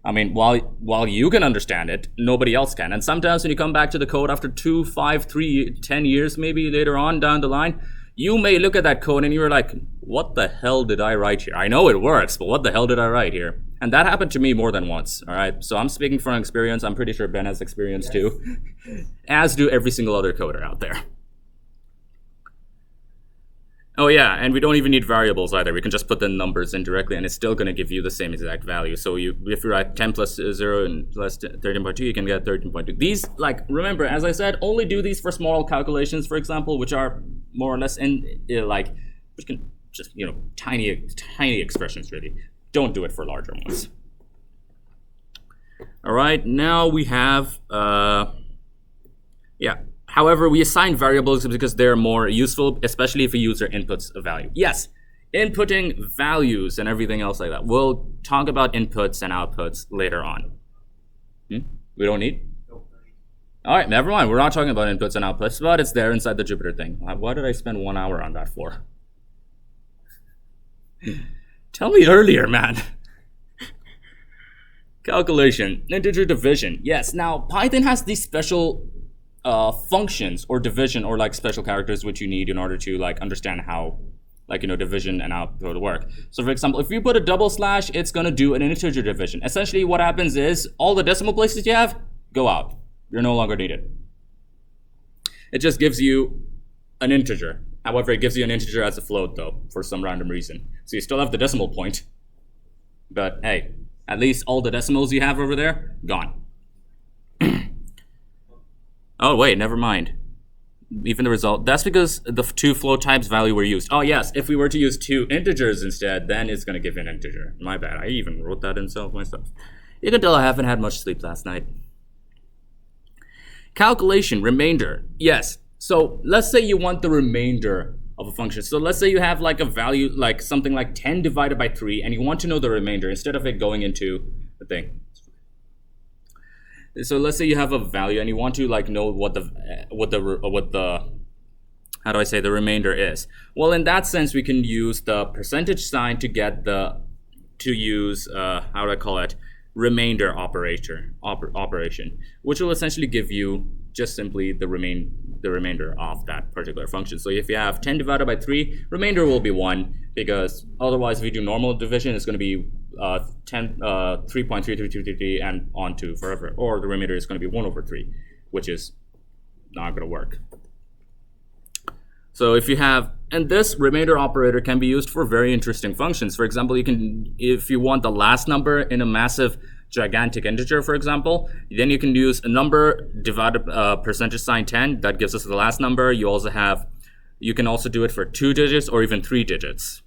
I mean, while you can understand it, nobody else can. And sometimes when you come back to the code after 2, 5, 3, 10 years, maybe later on down the line, you may look at that code and you're like, what the hell did I write here? I know it works, but what the hell did I write here? And that happened to me more than once, all right? So I'm speaking from experience. I'm pretty sure Ben has experience too, as do every single other coder out there. Oh yeah, and we don't even need variables either. We can just put the numbers in directly and it's still going to give you the same exact value. So if you write 10 plus 0 and plus 13.2, you can get 13.2. These, remember, as I said, only do these for small calculations, for example, which are more or less which can just, tiny expressions really. Don't do it for larger ones. All right, now we have, However, we assign variables because they're more useful, especially if a user inputs a value. Yes, inputting values and everything else like that. We'll talk about inputs and outputs later on. We don't need? All right, never mind. We're not talking about inputs and outputs, but it's there inside the Jupyter thing. Why did I spend 1 hour on that for? Tell me earlier, man. Calculation, integer division. Yes, now Python has these special functions or division or like special characters which you need in order to like understand how like division and output work. So for example, if you put a double slash, it's going to do an integer division. Essentially what happens is all the decimal places you have go out. You're no longer needed. It just gives you an integer. However, it gives you an integer as a float though for some random reason. So you still have the decimal point, but hey, at least all the decimals you have over there gone. Oh wait, never mind. Even the result, that's because the two float types value were used. Oh yes, if we were to use two integers instead, then it's going to give you an integer. My bad, I even wrote that in myself. You can tell I haven't had much sleep last night. Calculation, remainder. Yes, so let's say you want the remainder of a function. So let's say you have like a value, like something like 10 divided by 3, and you want to know the remainder instead of it going into the thing. So let's say you have a value and you want to like know what the how do I say the remainder is. Well, in that sense, we can use the percentage sign to get how do I call it, remainder operation, which will essentially give you just simply the remainder of that particular function. So if you have 10 divided by 3, remainder will be 1, because otherwise if we do normal division, it's going to be 3.3333 and on to forever, or the remainder is going to be 1 over 3, which is not going to work. So if you have, and this remainder operator can be used for very interesting functions. For example, you can, if you want the last number in a massive gigantic integer, for example, then you can use a number divided percentage sign 10, that gives us the last number. You can also do it for 2 digits or even 3 digits.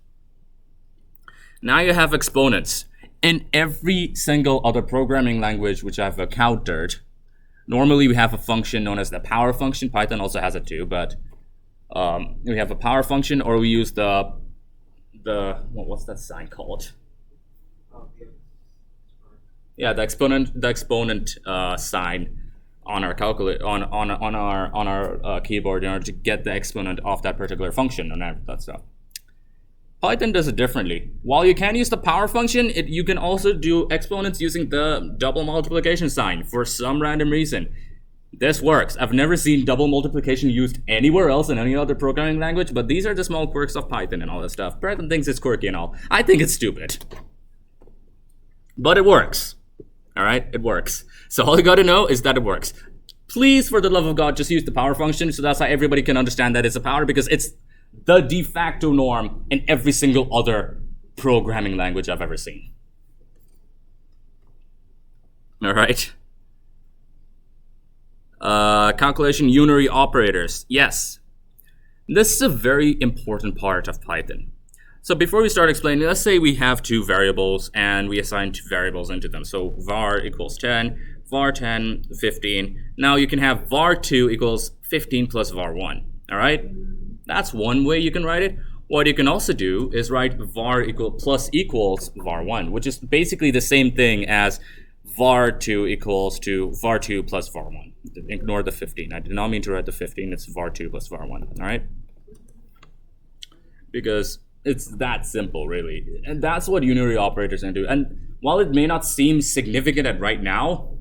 Now you have exponents. In every single other programming language which I've encountered, normally we have a function known as the power function. Python also has it too, but we have a power function, or we use what's that sign called? Yeah, the exponent sign on our on our keyboard in order to get the exponent of that particular function and that stuff. Python does it differently. While you can use the power function, you can also do exponents using the double multiplication sign for some random reason. This works. I've never seen double multiplication used anywhere else in any other programming language, but these are the small quirks of Python and all that stuff. Python thinks it's quirky and all. I think it's stupid. But it works. Alright? It works. So all you gotta know is that it works. Please, for the love of God, just use the power function, so that's how everybody can understand that it's a power, because it's the de facto norm in every single other programming language I've ever seen. Alright? Calculation unary operators. Yes. This is a very important part of Python. So before we start explaining, let's say we have two variables and we assign two variables into them. So var equals 10, var 10, 15. Now you can have var 2 equals 15 plus var 1. Alright? That's one way you can write it. What you can also do is write var equals var 1, which is basically the same thing as var 2 equals to var 2 plus var 1. Ignore the 15. I did not mean to write the 15. It's var 2 plus var 1. All right? Because it's that simple, really. And that's what unary operators can do. And while it may not seem significant right now,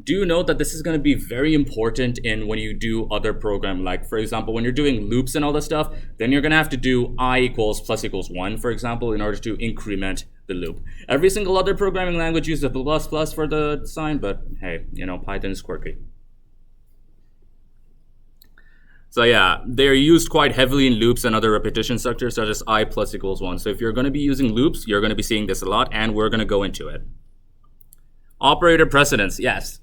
do note that this is going to be very important in when you do other program. Like, for example, when you're doing loops and all that stuff, then you're going to have to do I equals plus equals 1, for example, in order to increment the loop. Every single other programming language uses a plus plus for the sign, but hey, Python is quirky. So yeah, they're used quite heavily in loops and other repetition structures such as I plus equals 1. So if you're going to be using loops, you're going to be seeing this a lot, and we're going to go into it. Operator precedence, yes.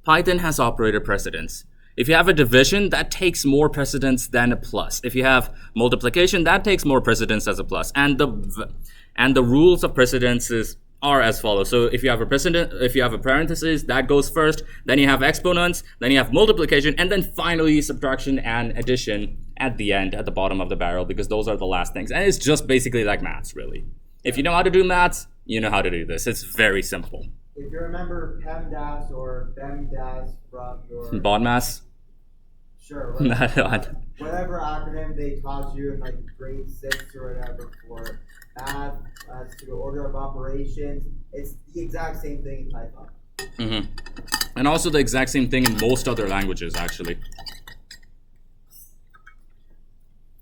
Python has operator precedence. If you have a division, that takes more precedence than a plus. If you have multiplication, that takes more precedence as a plus. And the rules of precedences are as follows. So if you have a parenthesis, that goes first, then you have exponents, then you have multiplication, and then finally subtraction and addition at the end, at the bottom of the barrel, because those are the last things. And it's just basically like maths, really. If you know how to do maths, you know how to do this. It's very simple. If you remember PEMDAS or BEMDAS from your... BODMAS? Sure. Whatever acronym they taught you in like grade 6 or whatever for math, as to order of operations, it's the exact same thing in Python. And also the exact same thing in most other languages, actually.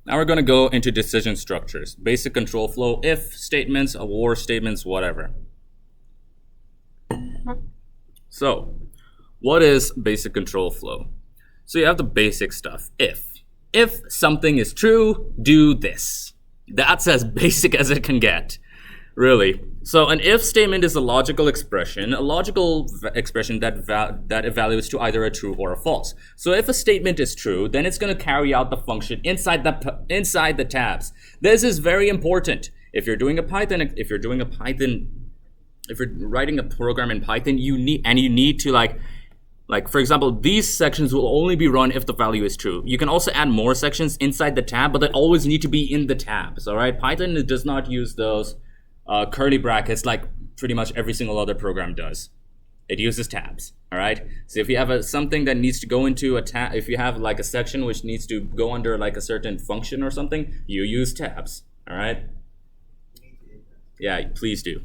Now we're going to go into decision structures, basic control flow, if statements, or statements, whatever. So, what is basic control flow? So you have the basic stuff. If something is true, do this. That's as basic as it can get, really. So an if statement is a logical expression that evaluates to either a true or a false. So if a statement is true, then it's going to carry out the function inside the tabs. This is very important. If you're writing a program in Python, you need to like for example, these sections will only be run if the value is true. You can also add more sections inside the tab, but they always need to be in the tabs. All right, Python does not use those curly brackets like pretty much every single other program does. It uses tabs. All right. So if you have something that needs to go into a tab, if you have like a section which needs to go under like a certain function or something, you use tabs. All right. Yeah, please do.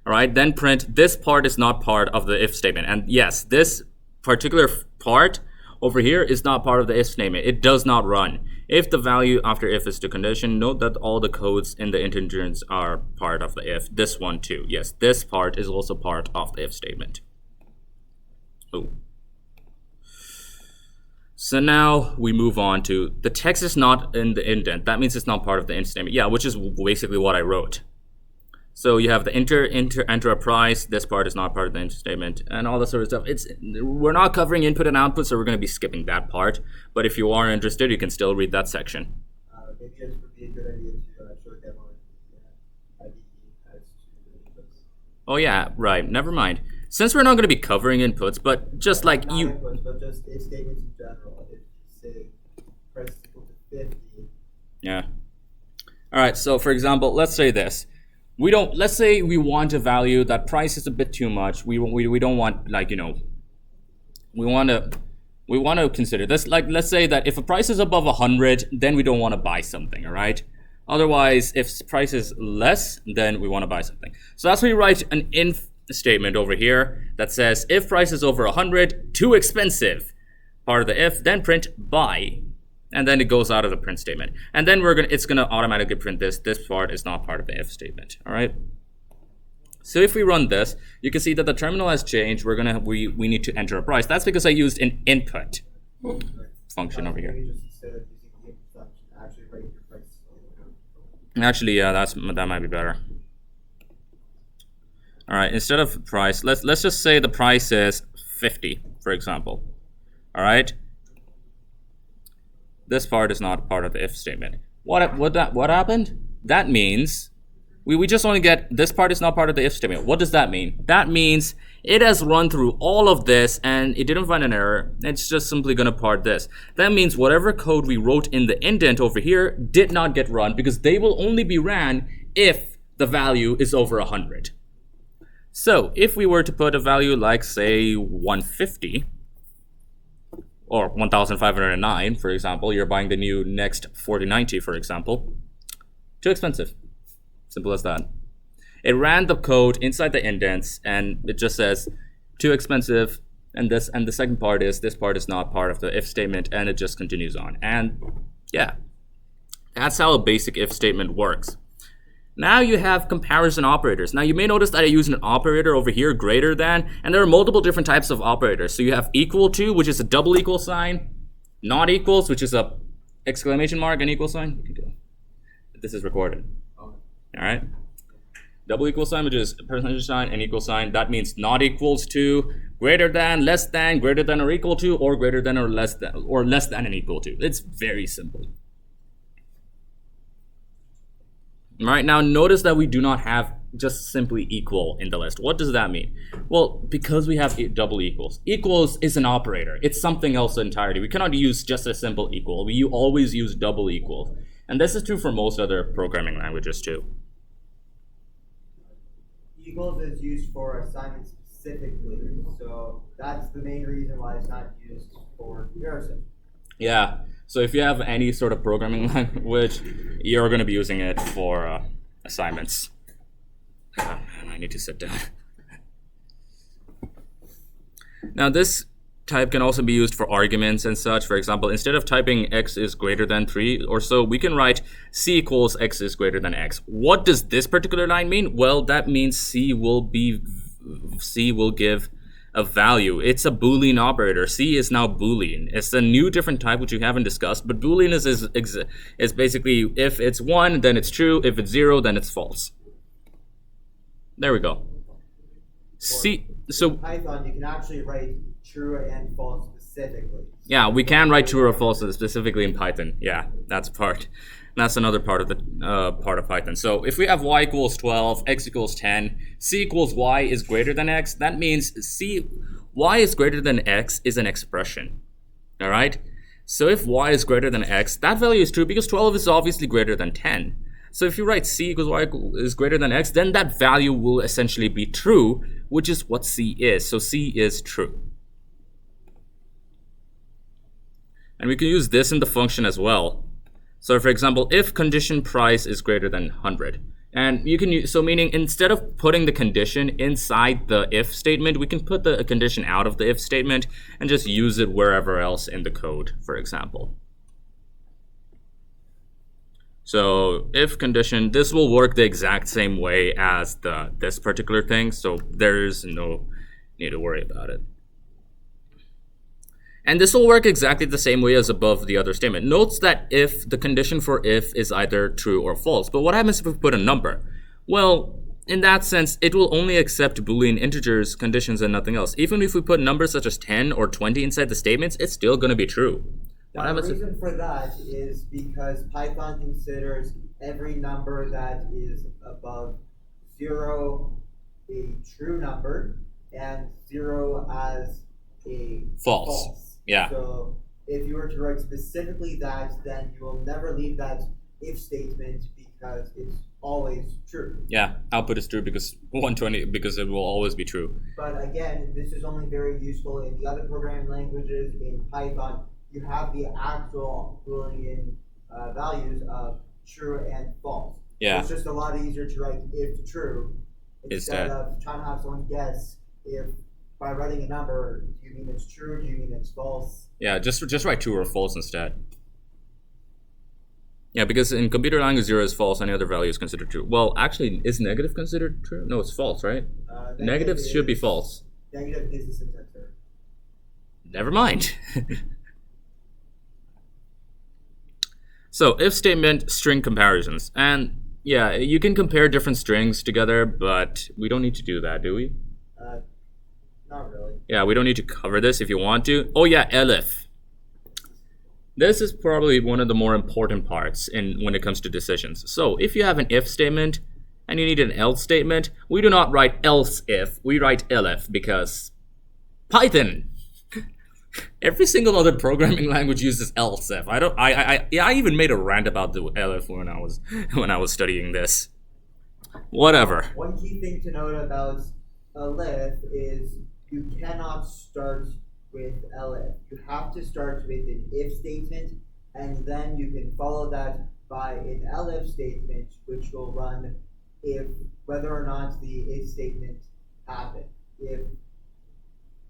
All right, then print this part is not part of the if statement. And yes, this particular part over here is not part of the if statement. It does not run. If the value after if is to condition, note that all the codes in the integers are part of the if. This one too. Yes, this part is also part of the if statement. Oh. So now we move on to the text is not in the indent. That means it's not part of the if statement. Yeah, which is basically what I wrote. So you have the enter a price. This part is not part of the enter statement, and all that sort of stuff. We're not covering input and output, so we're going to be skipping that part. But if you are interested, you can still read that section. Maybe it would be a good idea to show a demo IDE as to inputs. Oh yeah, right. Never mind. Since we're not going to be covering inputs, but just like not you. Inputs, but just if statements in general. If you say price is equal to 50. Yeah. All right. So for example, let's say this. Let's say we want a value that price is a bit too much. We don't want, like, you know, we want to consider this. Like, let's say that if a price is above 100, then we don't want to buy something, all right? Otherwise, if price is less, then we want to buy something. So that's why we write an if statement over here that says if price is over 100, too expensive, part of the if, then print buy. And then it goes out of the print statement. And then it's gonna automatically print this. This part is not part of the if statement. All right. So if we run this, you can see that the terminal has changed. We need to enter a price. That's because I used an input function over here. Actually, yeah, that might be better. All right. Instead of price, let's just say the price is 50, for example. All right. This part is not part of the if statement. What happened? That means we just only get this part is not part of the if statement. What does that mean? That means it has run through all of this and it didn't find an error. It's just simply going to part this. That means whatever code we wrote in the indent over here did not get run because they will only be ran if the value is over 100. So if we were to put a value like, say, 150, or 1,509, for example, you're buying the new Next 4090, for example. Too expensive. Simple as that. It ran the code inside the indents, and it just says too expensive. And the second part is this part is not part of the if statement, and it just continues on. And yeah, that's how a basic if statement works. Now you have comparison operators. Now you may notice that I use an operator over here, greater than, and there are multiple different types of operators. So you have equal to, which is a double equal sign, not equals, which is a exclamation mark and equal sign. This is recorded. All right. Double equal sign, which is percentage sign, and equal sign. That means not equals to, greater than, less than, greater than or equal to, or greater than or less than and equal to. It's very simple. All right, now notice that we do not have just simply equal in the list. What does that mean? Well, because we have double equals. Equals is an operator. It's something else entirely. We cannot use just a simple equal. We always use double equals. And this is true for most other programming languages too. Equals is used for assignments specifically, so that's the main reason why it's not used for comparison. Yeah. So if you have any sort of programming language, you're going to be using it for assignments. I need to sit down. Now this type can also be used for arguments and such. For example, instead of typing x is greater than 3 or so, we can write c equals x is greater than x. What does this particular line mean? Well, that means c will give a value. It's a Boolean operator. C is now Boolean. It's a new different type which we haven't discussed, but Boolean is basically if it's 1, then it's true. If it's 0, then it's false. There we go. So Python, you can actually write true and false specifically. Yeah, we can write true or false specifically in Python. Yeah, that's another part of the part of Python. So if we have y equals 12, x equals 10, c equals y is greater than x, that means y is greater than x is an expression. All right. So if y is greater than x, that value is true because 12 is obviously greater than 10. So if you write c equals y is greater than x, then that value will essentially be true, which is what c is. So c is true. And we can use this in the function as well. So for example, if condition price is greater than 100, and you can use, so meaning instead of putting the condition inside the if statement, we can put the condition out of the if statement and just use it wherever else in the code, for example. So if condition, this will work the exact same way as this particular thing, so there's no need to worry about it. And this will work exactly the same way as above the other statement. Note that if the condition for if is either true or false, but what happens if we put a number? Well, in that sense, it will only accept Boolean integers, conditions, and nothing else. Even if we put numbers such as 10 or 20 inside the statements, it's still going to be true. Now, the reason for that is because Python considers every number that is above 0 a true number and 0 as a false. Yeah. So if you were to write specifically that, then you will never leave that if statement because it's always true. Yeah, output is true because 120 because it will always be true. But again, this is only very useful in the other programming languages. In Python, you have the actual Boolean values of true and false. Yeah. So it's just a lot easier to write if true instead of trying to have someone guess if by writing a number, do you mean it's true? Do you mean it's false? Yeah, just write true or false instead. Yeah, because in computer language, 0 is false, any other value is considered true. Well, actually, is negative considered true? No, it's false, right? Negative should be false. Negative is the syntax error. Never mind. So, if statement, string comparisons. And yeah, you can compare different strings together, but we don't need to do that, do we? Not really. Yeah, we don't need to cover this if you want to. Oh yeah, elif. This is probably one of the more important parts when it comes to decisions. So if you have an if statement and you need an else statement, we do not write else if, we write elif because Python. Every single other programming language uses else if. I even made a rant about the elif when I was studying this. Whatever. One key thing to note about elif is you cannot start with elif. You have to start with an if statement, and then you can follow that by an elif statement, which will run if whether or not the if statement happened.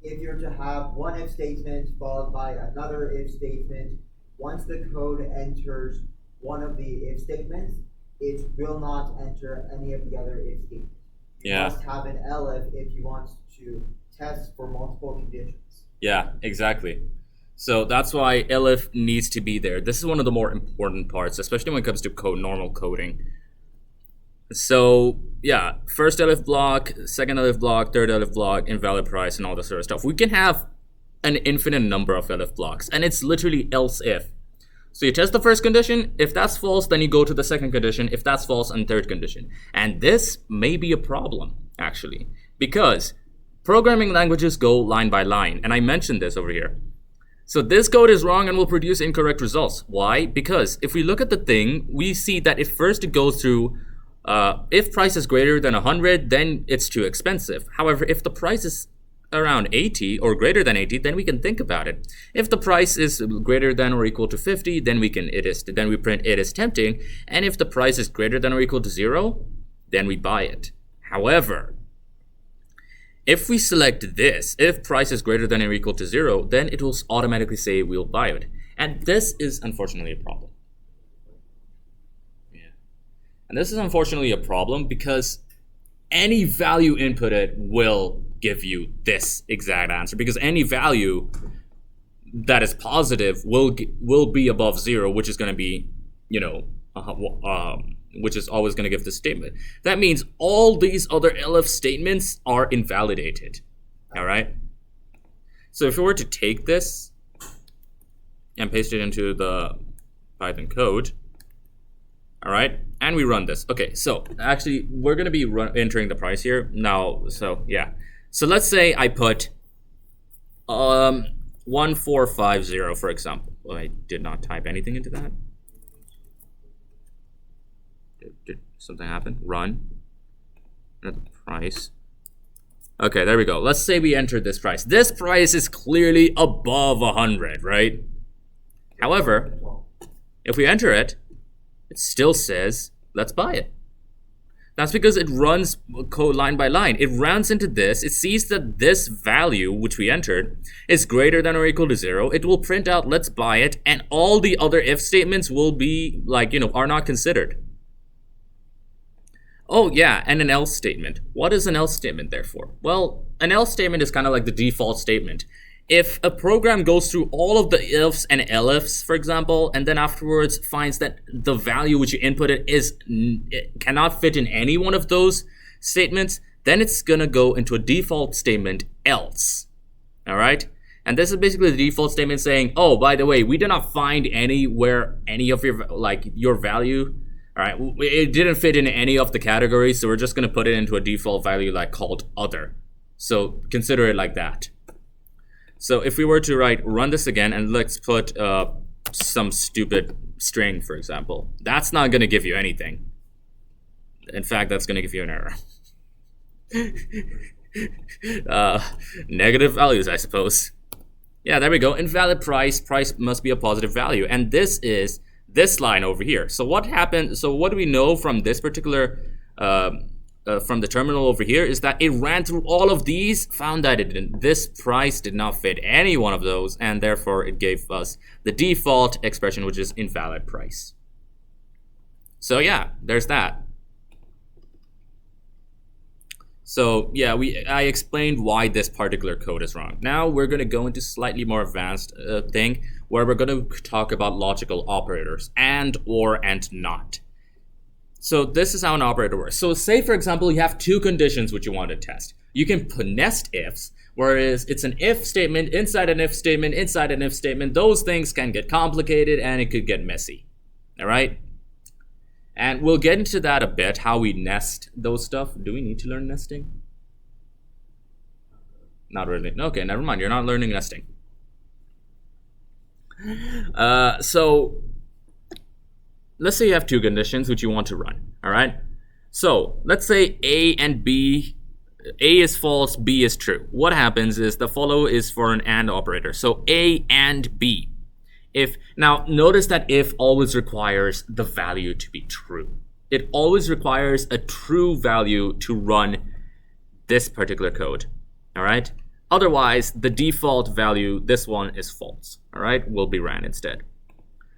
If you're to have one if statement followed by another if statement, once the code enters one of the if statements, it will not enter any of the other if statements. You must have an elif if you want to test for multiple conditions. Yeah, exactly. So that's why elif needs to be there. This is one of the more important parts, especially when it comes to normal coding. So yeah, first elif block, second elif block, third elif block, invalid price, and all this sort of stuff. We can have an infinite number of elif blocks, and it's literally else if. So you test the first condition. If that's false, then you go to the second condition. If that's false, and third condition. And this may be a problem, actually, because programming languages go line by line, and I mentioned this over here. So this code is wrong and will produce incorrect results. Why? Because if we look at the thing, we see that it goes through, if price is greater than 100, then it's too expensive. However, if the price is around 80 or greater than 80, then we can think about it. If the price is greater than or equal to 50, then we print it is tempting. And if the price is greater than or equal to 0, then we buy it. However, If we select this, if price is greater than or equal to 0, then it will automatically say we'll buy it. And this is unfortunately a problem. Yeah. And this is unfortunately a problem because any value inputted will give you this exact answer, because any value that is positive will be above 0, which is going to be, which is always going to give this statement. That means all these other elif statements are invalidated. All right. So if we were to take this and paste it into the Python code, all right, and we run this. Okay, so actually we're going to be entering the price here now. So yeah, so let's say I put 1450, for example. Well, I did not type anything into that. Did something happen? Run. Enter the price. Okay, there we go. Let's say we entered this price. This price is clearly above 100, right? However, if we enter it, it still says, let's buy it. That's because it runs code line by line. It runs into this. It sees that this value, which we entered, is greater than or equal to 0. It will print out, let's buy it, and all the other if statements will be, are not considered. Oh, yeah, and an else statement. What is an else statement, therefore? Well, an else statement is kind of like the default statement. If a program goes through all of the ifs and elifs, for example, and then afterwards finds that the value which you inputted it cannot fit in any one of those statements, then it's going to go into a default statement, else. All right? And this is basically the default statement saying, oh, by the way, we did not find anywhere any of your value. All right, it didn't fit in any of the categories, so we're just going to put it into a default value called other. So consider it like that. So if we were to run this again, and let's put some stupid string, for example, that's not going to give you anything. In fact, that's going to give you an error. Negative values, I suppose. Yeah, there we go. Invalid price. Price must be a positive value. And this is this line over here. So what happened? So what do we know from this particular from the terminal over here is that it ran through all of these, found that this price did not fit any one of those, and therefore it gave us the default expression, which is invalid price. So yeah, there's that. So yeah, I explained why this particular code is wrong. Now we're going to go into slightly more advanced thing where we're going to talk about logical operators, and, or, and not. So this is how an operator works. So say, for example, you have two conditions which you want to test. You can put nest ifs, whereas it's an if statement inside an if statement inside an if statement. Those things can get complicated and it could get messy. All right? And we'll get into that a bit, how we nest those stuff. Do we need to learn nesting? Not really. Okay, never mind. You're not learning nesting. So let's say you have two conditions which you want to run, all right? So let's say A and B, A is false, B is true. What happens is the follow is for an AND operator. So A and B. Now notice that if always requires the value to be true. It always requires a true value to run this particular code, all right? Otherwise, the default value, this one is false, all right, will be ran instead.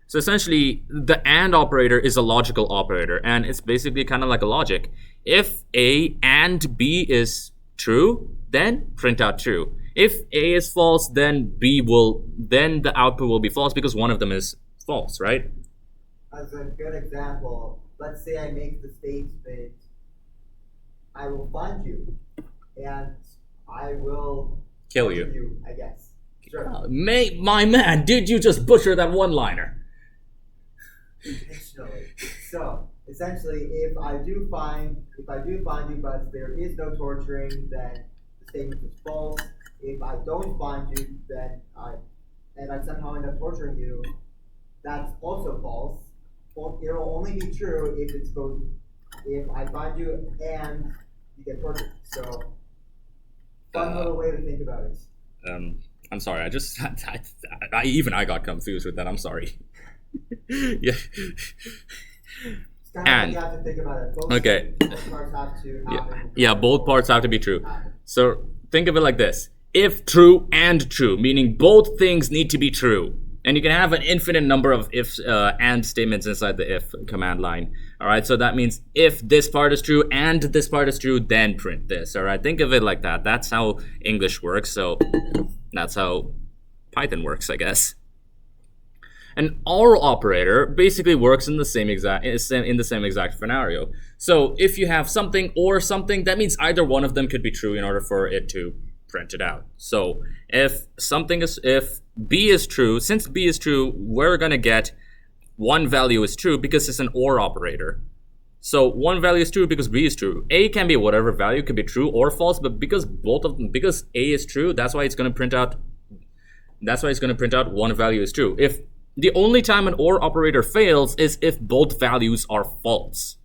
So essentially, the AND operator is a logical operator, and it's basically kind of like a logic. If A and B is true, then print out true. If A is false, then then the output will be false because one of them is false, right? As a good example, let's say I make the statement, I will find you, and I will kill you, I guess. Sure. My man, did you just butcher that one-liner? Intentionally. So essentially, if I do find you, but there is no torturing, then the statement is false. If I don't find you, then I somehow end up torturing you, that's also false. Well, it will only be true if it's both. If I find you and you get tortured. So fun little way to think about it. I'm sorry. I got confused with that. I'm sorry. Yeah. And you have to think about it. Both parts have to happen. Yeah, both parts have to be true. So think of it like this. If true and true, meaning both things need to be true. And you can have an infinite number of if and statements inside the if command line. All right, so that means if this part is true and this part is true, then print this. All right, think of it like that. That's how English works. So that's how Python works, I guess. An OR operator basically works in the same exact scenario. So if you have something or something, that means either one of them could be true in order for it to print it out. So if B is true, since B is true, we're gonna get one value is true because it's an OR operator. So one value is true because B is true. A can be whatever value, could be true or false, but because A is true, that's why it's gonna print out one value is true. If the only time an OR operator fails is if both values are false.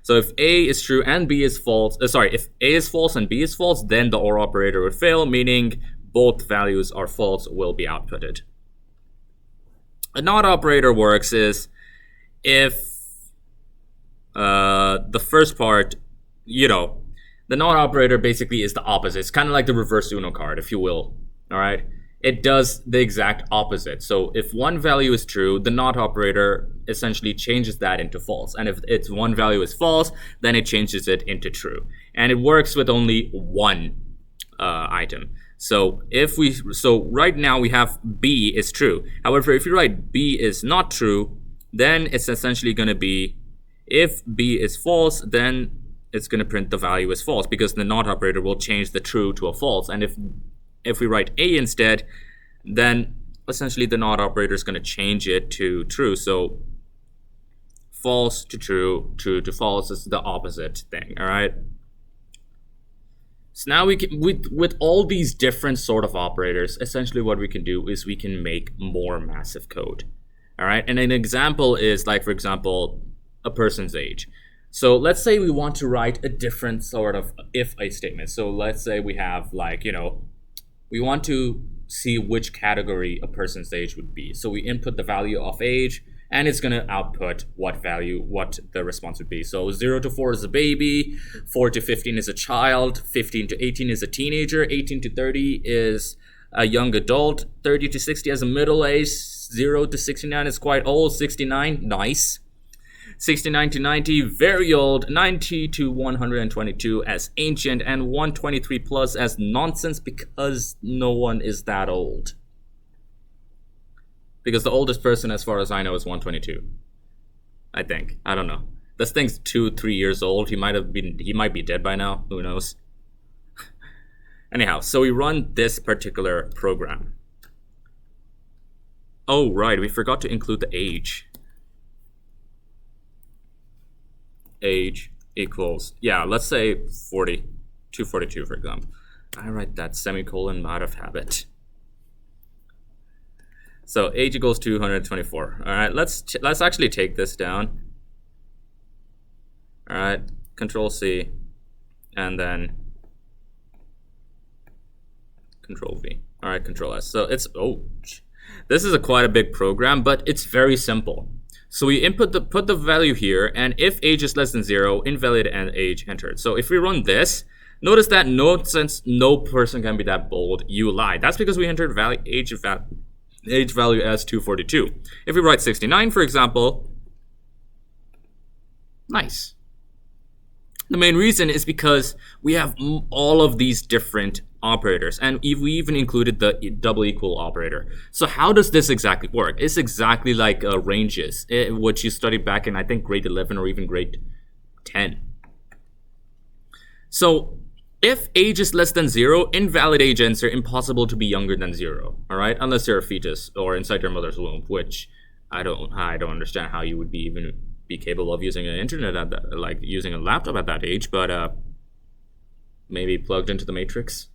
So if A is true and B is false, if A is false and B is false, then the OR operator would fail, meaning both values are false will be outputted. A NOT operator works is if the first part, the NOT operator basically is the opposite. It's kind of like the reverse Uno card, if you will. All right. It does the exact opposite. So if one value is true, the NOT operator essentially changes that into false. And if its one value is false, then it changes it into true. And it works with only one item. So right now we have B is true. However, if you write B is not true, then it's essentially going to be if B is false, then it's going to print the value as false because the NOT operator will change the true to a false. And if we write A instead, then essentially the NOT operator is going to change it to true. So false to true, true to false is the opposite thing, all right? So now we can, with all these different sort of operators, essentially what we can do is we can make more massive code, all right? And an example is like, for example, a person's age. So let's say we want to write a different sort of if-a statement. So let's say we have we want to see which category a person's age would be. So we input the value of age, and it's going to output what the response would be. So 0 to 4 is a baby, 4 to 15 is a child, 15 to 18 is a teenager, 18 to 30 is a young adult, 30 to 60 as a middle age, 0 to 69 is quite old, 69, nice. 69 to 90, very old, 90 to 122 as ancient, and 123 plus as nonsense because no one is that old. Because the oldest person, as far as I know, is 122. I think. I don't know. This thing's 2-3 years old. He might be dead by now. Who knows? Anyhow, so we run this particular program. Oh, right. We forgot to include the age. Age equals, let's say 40, 242 for example. I write that semicolon out of habit. So age equals 224. All right, let's actually take this down. All right, Control C, and then Control V. All right, Control S. So this is quite a big program, but it's very simple. So we put the value here, and if age is less than 0, invalid and age entered. So if we run this, notice that since no person can be that bold, you lie. That's because we entered age value as 242. If we write 69, for example, nice. The main reason is because we have all of these different operators, and we even included the double equal operator. So how does this exactly work? It's exactly like ranges, which you studied back in, I think, grade 11 or even grade 10. So if age is less than 0, invalid age answer, impossible to be younger than 0, all right? Unless you're a fetus or inside your mother's womb, which I don't understand how you would be capable of using an internet at that, like using a laptop at that age, but maybe plugged into the matrix.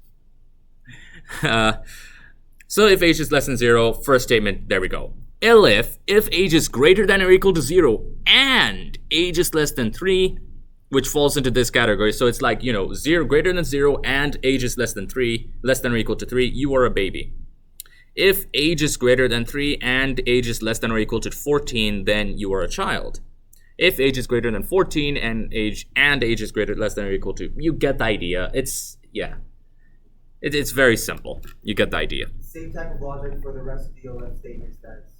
So if age is less than 0, first statement, there we go. If age is greater than or equal to 0 and age is less than 3, which falls into this category, so it's like, 0 greater than 0 and age is less than or equal to 3, you are a baby. If age is greater than 3 and age is less than or equal to 14, then you are a child. If age is greater than 14 and age is less than or equal to, you get the idea. It's very simple. You get the idea. Same type of logic for the rest of the OF statements that's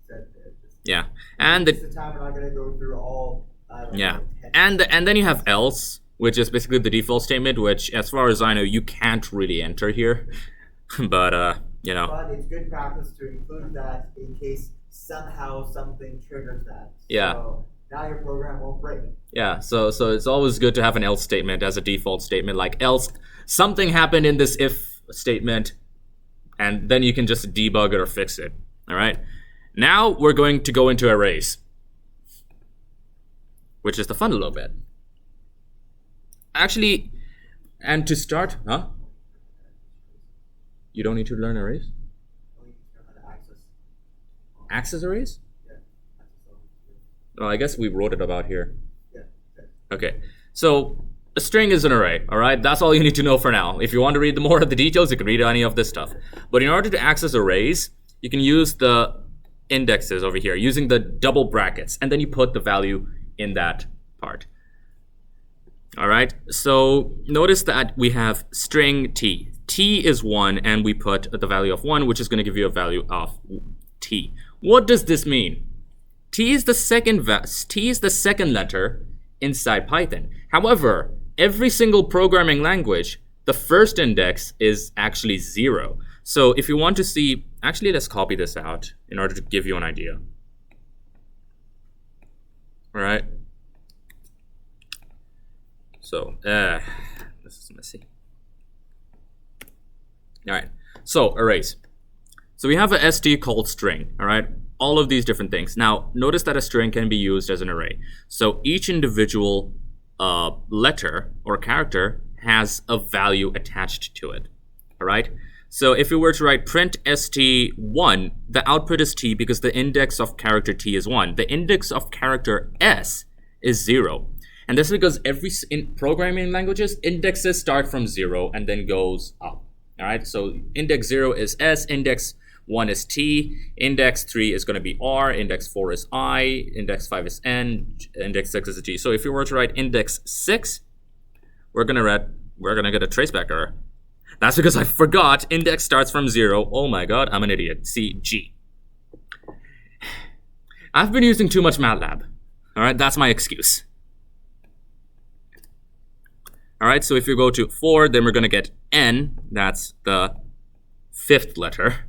said there. Yeah, and This time we're not going to go through all. Yeah, and then you have else, which is basically the default statement, which, as far as I know, you can't really enter here. But you know. But it's good practice to include that in case somehow something triggers that. Yeah. So now your program won't break. Yeah. So it's always good to have an else statement as a default statement, like else something happened in this if statement, and then you can just debug it or fix it. All right. Now we're going to go into arrays, which is the fun little bit. Actually, and to start, huh? You don't need to learn arrays? Access arrays? Oh, I guess we wrote it about here. Okay, so a string is an array, all right? That's all you need to know for now. If you want to read more of the details, you can read any of this stuff. But in order to access arrays, you can use the indexes over here, using the double brackets, and then you put the value in that part. All right, so notice that we have string t. T is 1, and we put the value of 1, which is going to give you a value of t. What does this mean? T is the second letter inside Python. However, every single programming language, the first index is actually 0. So if you want to see, actually let's copy this out in order to give you an idea. All right. So this is messy. All right. So arrays. So we have a st called string. All right. All of these different things. Now notice that a string can be used as an array. So each individual letter or character has a value attached to it. All right. So if we were to write print st1, the output is t because the index of character t is 1. The index of character s is 0. And this is because in programming languages, indexes start from 0 and then goes up. All right, so index 0 is s, index 1 is t, index 3 is going to be r, index 4 is I, index 5 is n, index 6 is g. So if you were to write index 6, we're going to get a traceback error. That's because I forgot index starts from 0. Oh my god, I'm an idiot. See, G. I've been using too much MATLAB. All right, that's my excuse. All right, so if you go to 4, then we're going to get N. That's the 5th letter.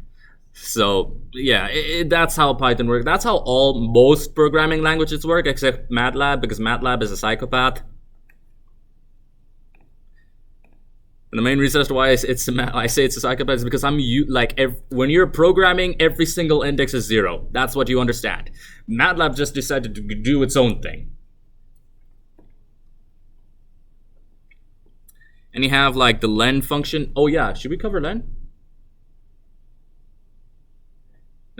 So yeah, that's how Python works. That's how most programming languages work, except MATLAB, because MATLAB is a psychopath. And the main reason as to why I say it's a psychopath is because when you're programming, every single index is 0. That's what you understand. MATLAB just decided to do its own thing. And you have like the Len function. Oh yeah, should we cover Len?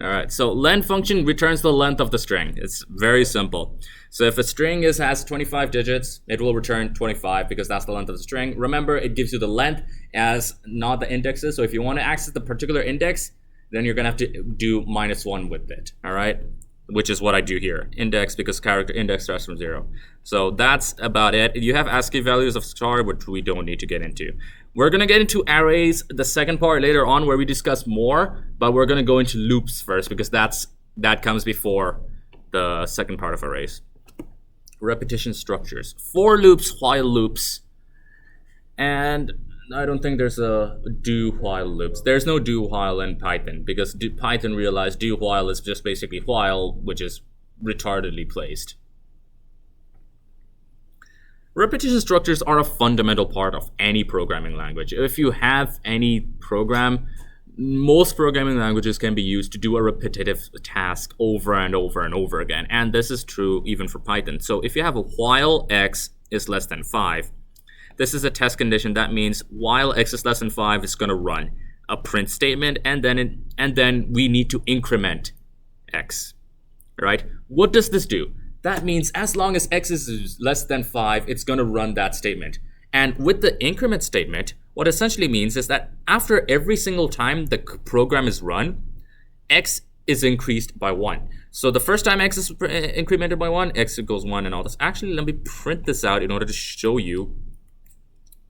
All right, so Len function returns the length of the string. It's very simple. So if a string has 25 digits, it will return 25 because that's the length of the string. Remember, it gives you the length as not the indexes. So if you want to access the particular index, then you're gonna have to do -1 with it, all right? Which is what I do here. Index, because character index starts from 0. So that's about it. You have ASCII values of star, which we don't need to get into. We're going to get into arrays, the second part later on where we discuss more, but we're going to go into loops first because that comes before the second part of arrays. Repetition structures. For loops, while loops, and I don't think there's a do while loops. There's no do while in Python because Python realized do while is just basically while, which is retardedly placed. Repetition structures are a fundamental part of any programming language. If you have any program, most programming languages can be used to do a repetitive task over and over and over again. And this is true even for Python. So if you have a while x is less than 5, this is a test condition. That means while x is less than 5, it's going to run a print statement, and then we need to increment x. Right? What does this do? That means as long as x is less than 5, it's going to run that statement. And with the increment statement, what essentially means is that after every single time the program is run, x is increased by 1. So the first time x is incremented by 1, x equals 1 and all this. Actually, let me print this out in order to show you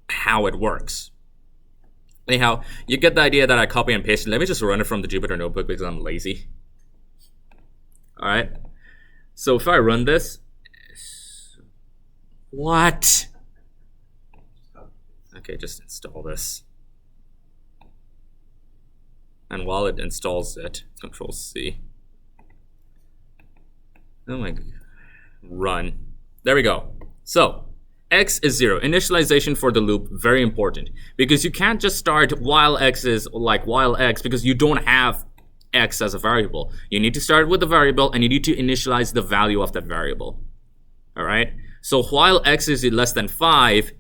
how it works. Anyhow, you get the idea that I copy and pasted. Let me just run it from the Jupyter notebook because I'm lazy. All right. So if I run this, what? Okay, just install this. And while it installs it, Control C. Oh my God. Run. There we go. So x is 0. Initialization for the loop, very important. Because you can't just start while x is like while x because you don't have x as a variable. You need to start with the variable and you need to initialize the value of that variable. All right? So while x is less than 5,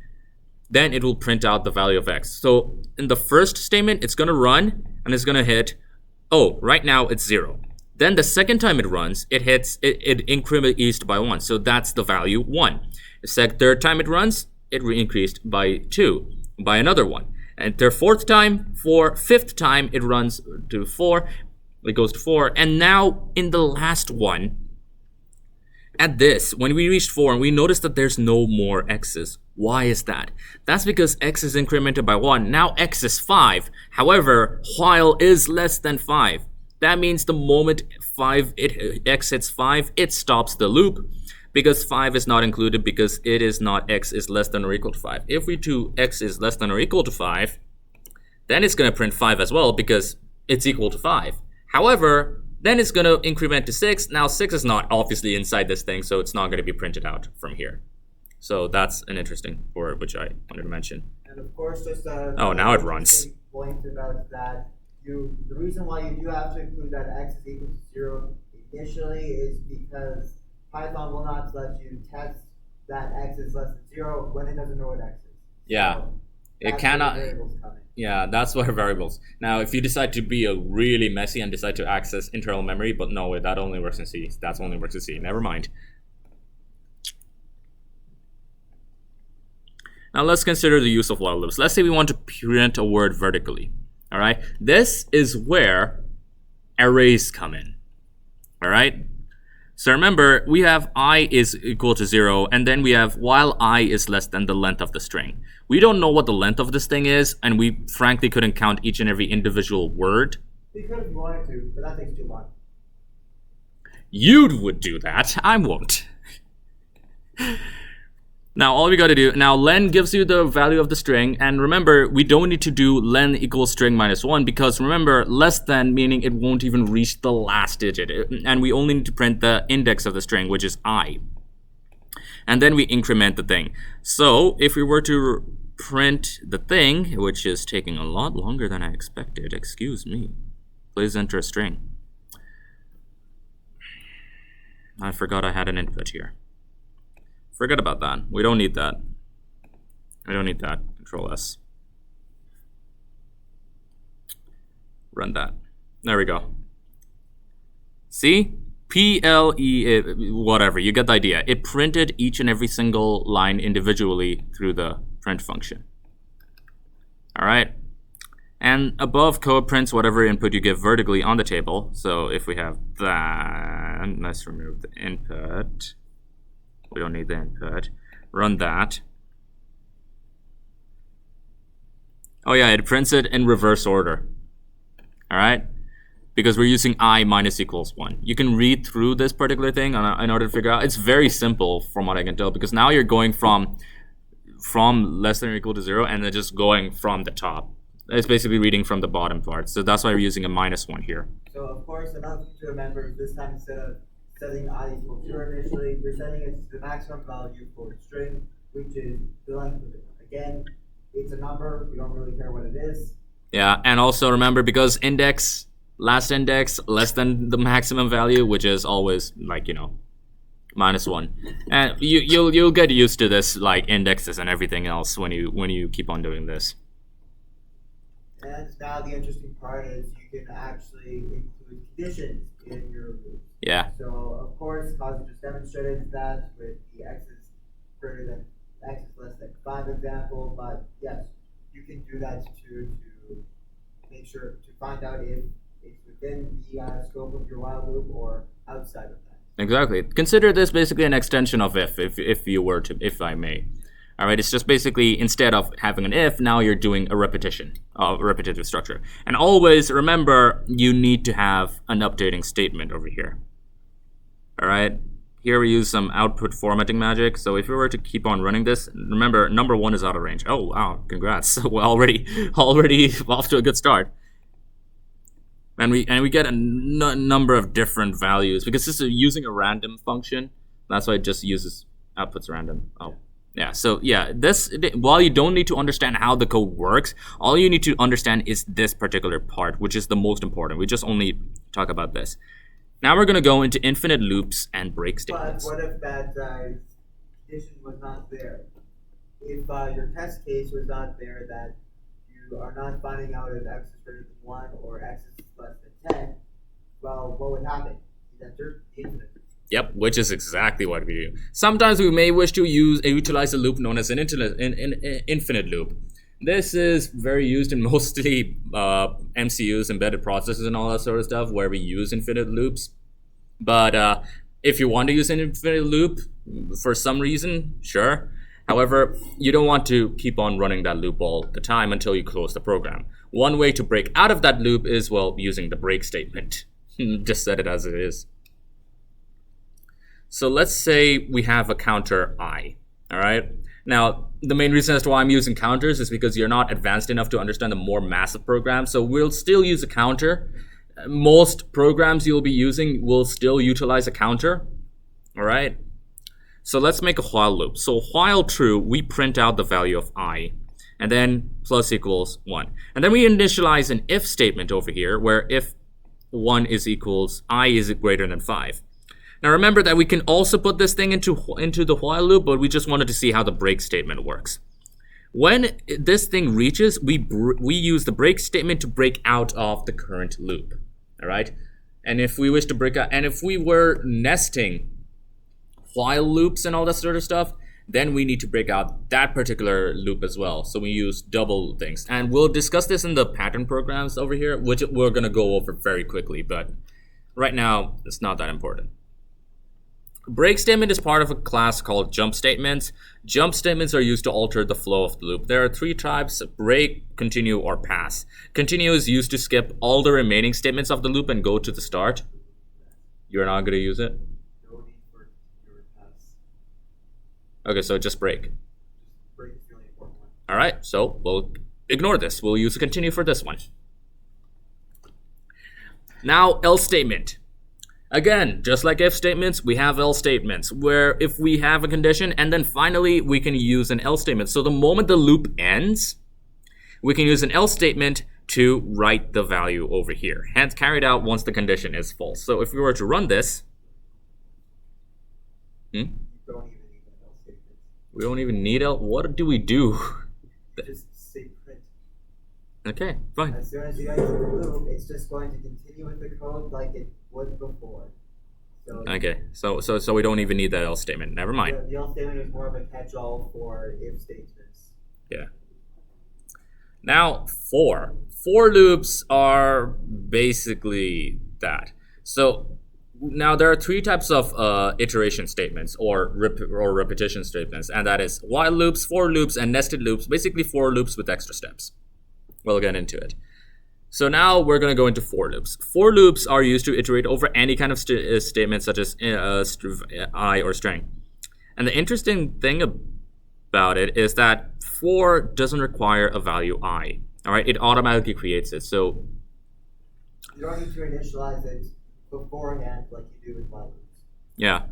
then it will print out the value of x. So in the first statement, it's going to run and it's going to hit, oh, right now it's 0. Then the second time it runs, it hits, it increased by 1. So that's the value 1. The third time it runs, it increased by 2, by another 1. And the fifth time it runs to 4, it goes to 4. And now in the last one, at this, when we reached 4 and we noticed that there's no more x's. Why is that? That's because x is incremented by 1. Now x is 5. However, while is less than 5. That means the moment x hits 5, it stops the loop because 5 is not included because it is not x is less than or equal to 5. If we do x is less than or equal to 5, then it's going to print 5 as well because it's equal to 5. However, then it's going to increment to 6. Now 6 is not obviously inside this thing, so it's not going to be printed out from here. So that's an interesting word which I wanted to mention. And of course, just oh, now it runs. Point about that. The reason why you do have to include that x is equal to 0 initially is because Python will not let you test that x is less than 0 when it doesn't know what x is. Yeah, so it cannot. Yeah, that's where variables. Now, if you decide to be a really messy and decide to access internal memory, but no, that only works in C. That only works in C. Never mind. Now let's consider the use of while loops. Let's say we want to print a word vertically. All right, this is where arrays come in. All right, so remember we have I is equal to 0, and then we have while I is less than the length of the string. We don't know what the length of this thing is, and we frankly couldn't count each and every individual word. We could if you wanted to, but that takes too long. You would do that. I won't. Now, all we got to do, now len gives you the value of the string, and remember, we don't need to do len equals string minus 1, because remember, less than meaning it won't even reach the last digit, and we only need to print the index of the string, which is I. And then we increment the thing. So, if we were to print the thing, which is taking a lot longer than I expected, excuse me, please enter a string. I forgot I had an input here. Forget about that. We don't need that. We don't need that. Control S. Run that. There we go. See? PLE, whatever. You get the idea. It printed each and every single line individually through the print function. All right. And above code prints whatever input you give vertically on the table. So if we have that, let's remove the input. We don't need the input. Run that. Oh yeah, it prints it in reverse order. All right? Because we're using I minus equals 1. You can read through this particular thing in order to figure out. It's very simple from what I can tell, because now you're going from less than or equal to 0 and then just going from the top. It's basically reading from the bottom part. So that's why we're using a minus 1 here. So of course, another thing to remember is this time instead of setting I equals 0 initially, we're setting it to the maximum value for the string, which is the length of it. Again, it's a number. We don't really care what it is. Yeah, and also remember, because index, last index, less than the maximum value, which is always like, minus 1. And you'll get used to this, like indexes and everything else when you keep on doing this. And now the interesting part is you can actually include conditions in your loop. Yeah. So of course, Kazi just demonstrated that with the x is greater than x is less than 5 example, but yes, you can do that to make sure to find out if it's within the scope of your while loop or outside of that. Exactly. Consider this basically an extension of if you were to, if I may. All right, it's just basically instead of having an if, now you're doing a repetitive structure. And always remember, you need to have an updating statement over here. All right, here we use some output formatting magic. So if we were to keep on running this, remember number 1 is out of range. Oh wow, congrats! We're already off to a good start. And we get a number of different values because this is using a random function. That's why it just uses outputs random. Oh. Yeah, so yeah, while you don't need to understand how the code works, all you need to understand is this particular part, which is the most important. We just only talk about this. Now we're going to go into infinite loops and break statements. But what if that condition was not there? If your test case was not there, that you are not finding out if x is greater than 1 or x is less than 10, well, what would happen? You'd enter the infinite. Yep, which is exactly what we do. Sometimes we may wish to utilize a loop known as an infinite loop. This is very used in mostly MCUs, embedded processors, and all that sort of stuff, where we use infinite loops. But if you want to use an infinite loop for some reason, sure. However, you don't want to keep on running that loop all the time until you close the program. One way to break out of that loop is, well, using the break statement. Just set it as it is. So let's say we have a counter I, all right? Now, the main reason as to why I'm using counters is because you're not advanced enough to understand the more massive programs, so we'll still use a counter. Most programs you'll be using will still utilize a counter, all right? So let's make a while loop. So while true, we print out the value of I, and then plus equals 1. And then we initialize an if statement over here, where if 1 is equals, I is greater than 5. Now remember that we can also put this thing into the while loop, but we just wanted to see how the break statement works. When this thing reaches, we use the break statement to break out of the current loop, all right? And if we wish to break out, and if we were nesting while loops and all that sort of stuff, then we need to break out that particular loop as well. So we use double things. And we'll discuss this in the pattern programs over here, which we're gonna go over very quickly, but right now it's not that important. Break statement is part of a class called jump statements. Jump statements are used to alter the flow of the loop. There are 3 types: break, continue, or pass. Continue is used to skip all the remaining statements of the loop and go to the start. You're not going to use it? No need for continue or pass. Okay, so just break. Break is the only important one. All right, so we'll ignore this. We'll use a continue for this one. Now, else statement. Again, just like if statements, we have else statements, where if we have a condition and then finally we can use an else statement. So the moment the loop ends, we can use an else statement to write the value over here, hence carried out once the condition is false. So if we were to run this, You don't even need an else statement. we don't even need else. What do we do? Just say print. Okay, fine. As soon as you enter the loop, it's just going to continue with the code like it was before. So Okay, so we don't even need that else statement. Never mind. the else statement is more of a catch-all for if statements. Yeah. Now, for loops are basically that. So now there are 3 types of iteration statements or repetition statements, and that is while loops, for loops, and nested loops. Basically, for loops with extra steps. We'll get into it. So now we're going to go into for loops. For loops are used to iterate over any kind of statement such as I or string. And the interesting thing about it is that for doesn't require a value I. All right, it automatically creates it. So You don't need to initialize it beforehand like you do with while loops. yeah.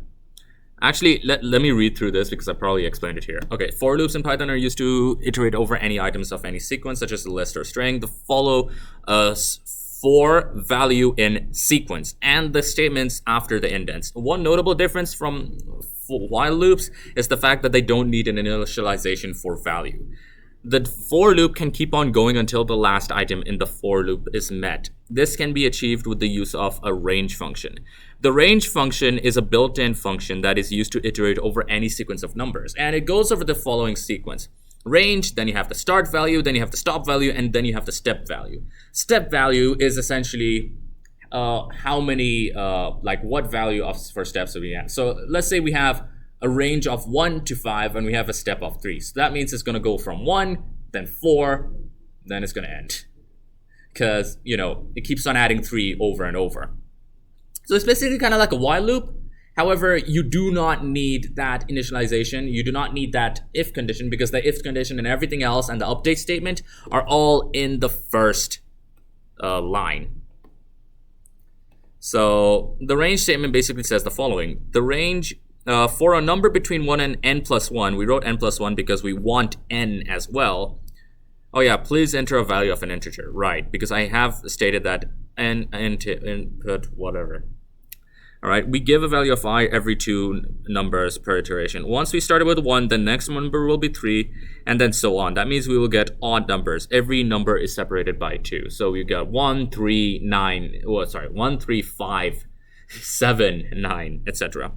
Actually, let me read through this because I probably explained it here. Okay, for loops in Python are used to iterate over any items of any sequence, such as a list or string, to follow a for value in sequence and the statements after the indents. One notable difference from while loops is the fact that they don't need an initialization for value. The for loop can keep on going until the last item in the for loop is met. This can be achieved with the use of a range function. The range function is a built-in function that is used to iterate over any sequence of numbers, and it goes over the following sequence. Range, then you have the start value, then you have the stop value, and then you have the step value. Step value is essentially how many, like what value for steps do we have. So let's say we have a range of 1 to 5, and we have a step of 3. So that means it's going to go from 1, then 4, then it's going to end. Because, you know, it keeps on adding 3 over and over. So it's basically kind of like a while loop. However, you do not need that initialization. You do not need that if condition, because the if condition and everything else and the update statement are all in the first line. So the range statement basically says the following. The range for a number between 1 and n plus 1, we wrote n plus 1 because we want n as well. Oh yeah, please enter a value of an integer. Right, because I have stated that n input whatever. All right, we give a value of I every 2 numbers per iteration. Once we started with 1, the next number will be 3, and then so on. That means we will get odd numbers. Every number is separated by 2. So we got 1, 3, 9, 1, 3, 5, 7, 9, etc.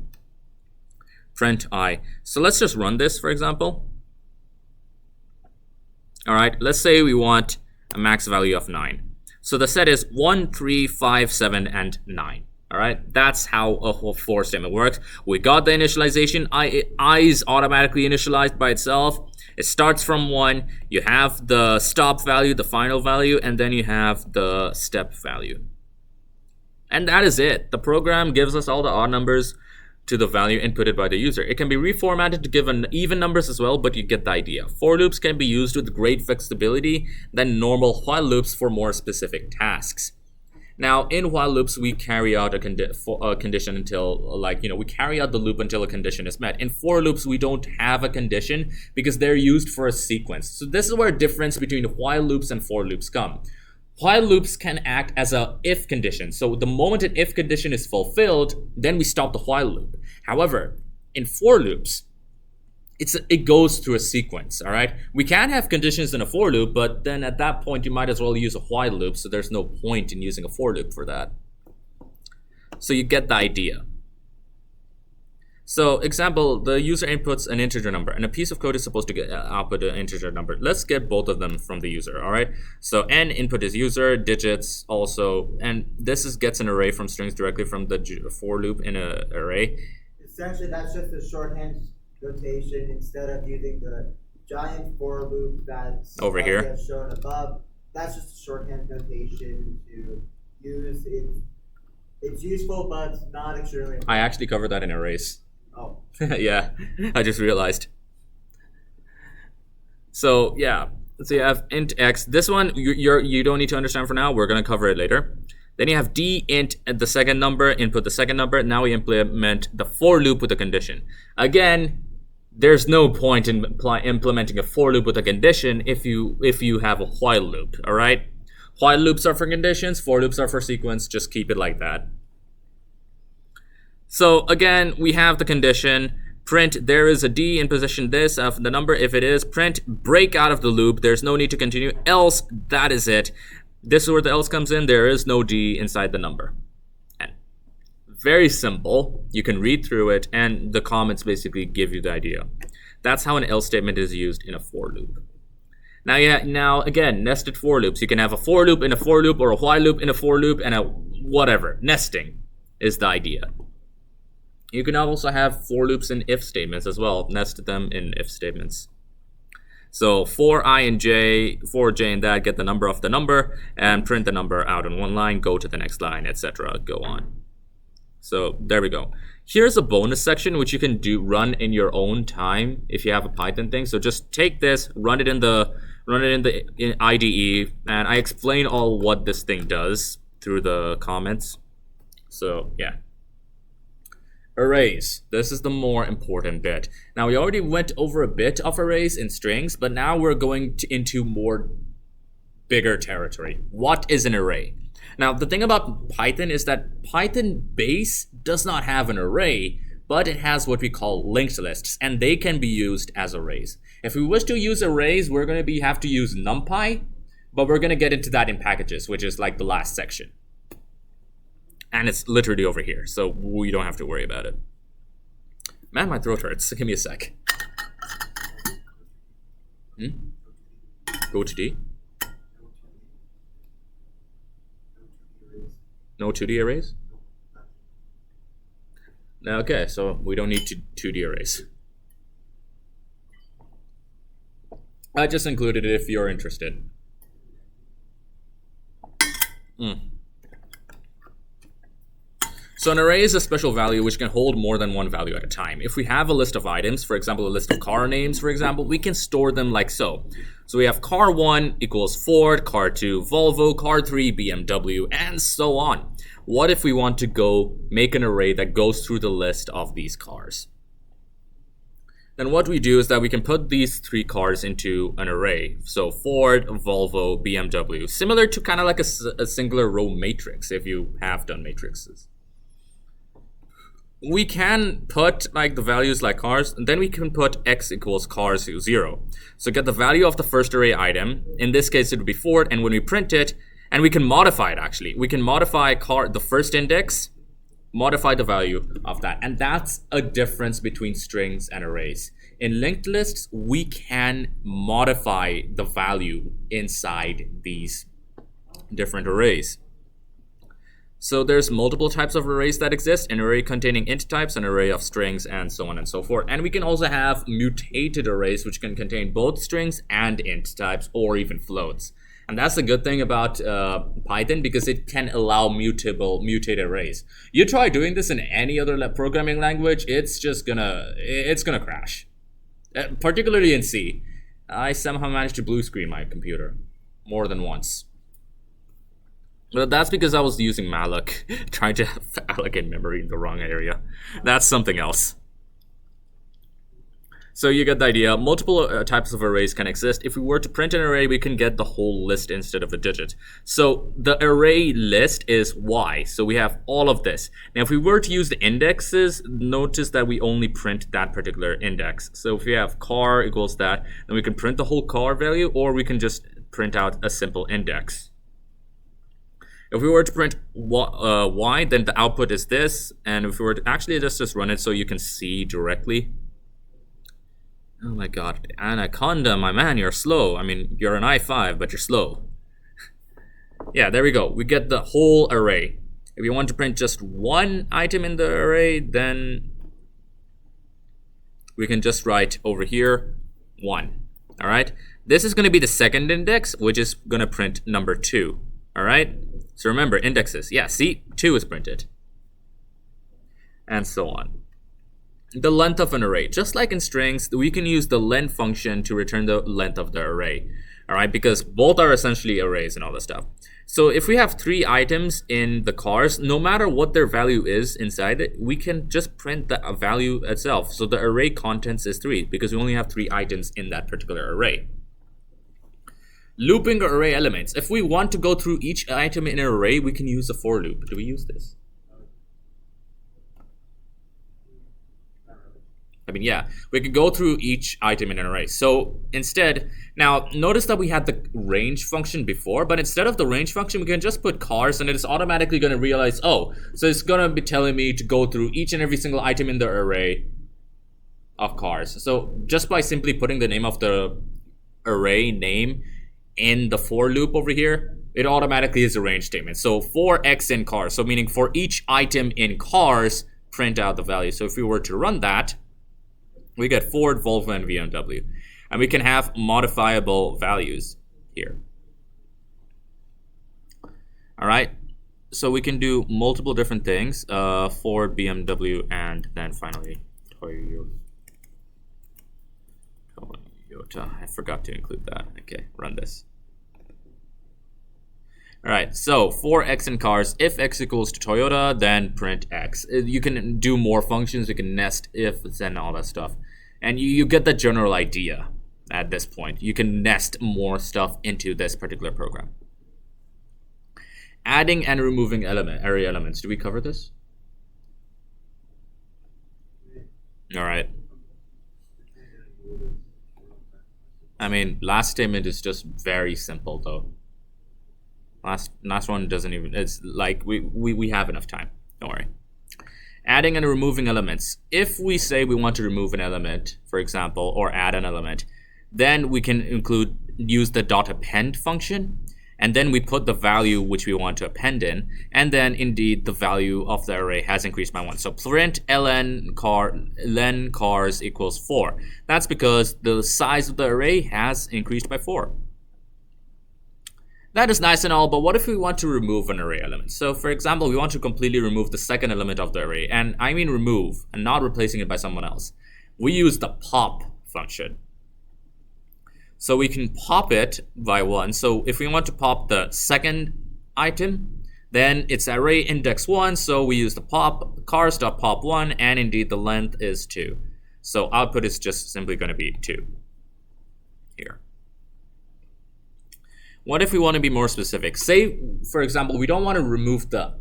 Print I. So let's just run this, for example. All right, let's say we want a max value of 9. So the set is 1, 3, 5, 7, and 9. All right, that's how a whole for statement works. We got the initialization. I is automatically initialized by itself. It starts from 1. You have the stop value, the final value, and then you have the step value. And that is it. The program gives us all the odd numbers to the value inputted by the user. It can be reformatted to give an even numbers as well, but you get the idea. For loops can be used with great flexibility than normal while loops for more specific tasks. Now, in while loops, we carry out a condition until, we carry out the loop until a condition is met. In for loops, we don't have a condition because they're used for a sequence. So this is where a difference between while loops and for loops come. While loops can act as a if condition. So the moment an if condition is fulfilled, then we stop the while loop. However, in for loops, it goes through a sequence, all right? We can have conditions in a for loop, but then at that point, you might as well use a while loop, so there's no point in using a for loop for that. So you get the idea. So example, the user inputs an integer number, and a piece of code is supposed to get output an integer number. Let's get both of them from the user, all right? So n input is user, digits also, and this gets an array from strings directly from the for loop in an array. Essentially, that's just a shorthand notation instead of using the giant for loop that's over here shown above. That's just a shorthand notation to use. It's useful, but not extremely important. I actually covered that in arrays. Oh. Yeah, I just realized. So yeah, so you have int x. This one you don't need to understand for now. We're gonna cover it later. Then you have d int at the second number, input the second number. Now we implement the for loop with a condition. Again, there's no point in implementing a for loop with a condition if you have a while loop, all right? While loops are for conditions, for loops are for sequence. Just keep it like that. So again, we have the condition. Print, there is a d in position this of the number. If it is, print, break out of the loop. There's no need to continue. Else, that is it. This is where the else comes in. There is no d inside the number. And very simple. You can read through it, and the comments basically give you the idea. That's how an else statement is used in a for loop. Now again, nested for loops. You can have a for loop in a for loop, or a while loop in a for loop, and a whatever. Nesting is the idea. You can also have for loops in if statements as well. Nest them in if statements. So for I and j, for j and that, get the number of the number and print the number out in one line, go to the next line, etc. Go on. So there we go. Here's a bonus section which you can run in your own time if you have a Python thing. So just take this, run it in the IDE, and I explain all what this thing does through the comments. So yeah. Arrays. This is the more important bit. Now, we already went over a bit of arrays in strings, but now we're going into more bigger territory. What is an array? Now, the thing about Python is that Python base does not have an array, but it has what we call linked lists, and they can be used as arrays. If we wish to use arrays, we're going to have to use Numpy, but we're going to get into that in packages, which is like the last section. And it's literally over here, so we don't have to worry about it. Man, my throat hurts. Give me a sec. Go to D. No 2D arrays? Okay, so we don't need 2D arrays. I just included it if you're interested. So an array is a special value which can hold more than one value at a time. If we have a list of items, for example, a list of car names, for example, we can store them like so. So we have car 1 equals Ford, car 2 Volvo, car 3 BMW, and so on. What if we want to go make an array that goes through the list of these cars? Then what we do is that we can put these 3 cars into an array. So Ford, Volvo, BMW, similar to kind of like a singular row matrix if you have done matrices. We can put like the values like cars, and then we can put x equals cars 0. So get the value of the first array item. In this case, it would be Ford, and when we print it, and we can modify it actually. We can modify the first index, modify the value of that. And that's a difference between strings and arrays. In linked lists, we can modify the value inside these different arrays. So there's multiple types of arrays that exist, an array containing int types, an array of strings, and so on and so forth. And we can also have mutated arrays which can contain both strings and int types or even floats. And that's the good thing about Python, because it can allow mutated arrays. You try doing this in any other programming language, it's gonna crash. Particularly in C. I somehow managed to blue screen my computer more than once. But that's because I was using malloc, trying to allocate memory in the wrong area. That's something else. So you get the idea. Multiple types of arrays can exist. If we were to print an array, we can get the whole list instead of a digit. So the array list is y. So we have all of this. Now if we were to use the indexes, notice that we only print that particular index. So if we have car equals that, then we can print the whole car value, or we can just print out a simple index. If we were to print y, then the output is this. And if we were to actually just run it so you can see directly. Oh my god, Anaconda, my man, you're slow. I mean, you're an i5, but you're slow. Yeah, there we go. We get the whole array. If you want to print just one item in the array, then we can just write over here 1. All right. This is going to be the second index, which is going to print number 2. All right. So remember, indexes. Yeah, see, 2 is printed. And so on. The length of an array. Just like in strings, we can use the len function to return the length of the array. All right, because both are essentially arrays and all this stuff. So if we have 3 items in the cars, no matter what their value is inside it, we can just print the value itself. So the array contents is 3 because we only have 3 items in that particular array. Looping array elements. If we want to go through each item in an array, we can use a for loop. Do we use this? I mean, yeah, we could go through each item in an array. So instead, now notice that we had the range function before, but instead of the range function, we can just put cars, and it is automatically going to realize, oh, so it's going to be telling me to go through each and every single item in the array of cars. So just by simply putting the name of the array name in the for loop over here, it automatically is a range statement. So for x in cars, so meaning for each item in cars, print out the value. So if we were to run that, we get Ford, Volvo, and BMW. And we can have modifiable values here. All right. So we can do multiple different things. Ford, BMW, and then finally Toyota. I forgot to include that. Okay, run this. All right, so for x in cars, if x equals to Toyota, then print x. You can do more functions. You can nest ifs and all that stuff. And you get the general idea at this point. You can nest more stuff into this particular program. Adding and removing array elements. Do we cover this? All right. I mean, last statement is just very simple though. Last one doesn't even, it's like we have enough time. Don't worry. Adding and removing elements. If we say we want to remove an element, for example, or add an element, then we can use the .append function. and then we put the value which we want to append in, and then indeed the value of the array has increased by 1. So print len cars equals 4. That's because the size of the array has increased by 4. That is nice and all, but what if we want to remove an array element? So for example, we want to completely remove the second element of the array, and I mean remove and not replacing it by someone else. We use the pop function. So we can pop it by 1. So if we want to pop the second item, then it's array index 1, so we use the pop cars.pop1, and indeed the length is 2. So output is just simply going to be 2 here. What if we want to be more specific? Say, for example, we don't want to remove the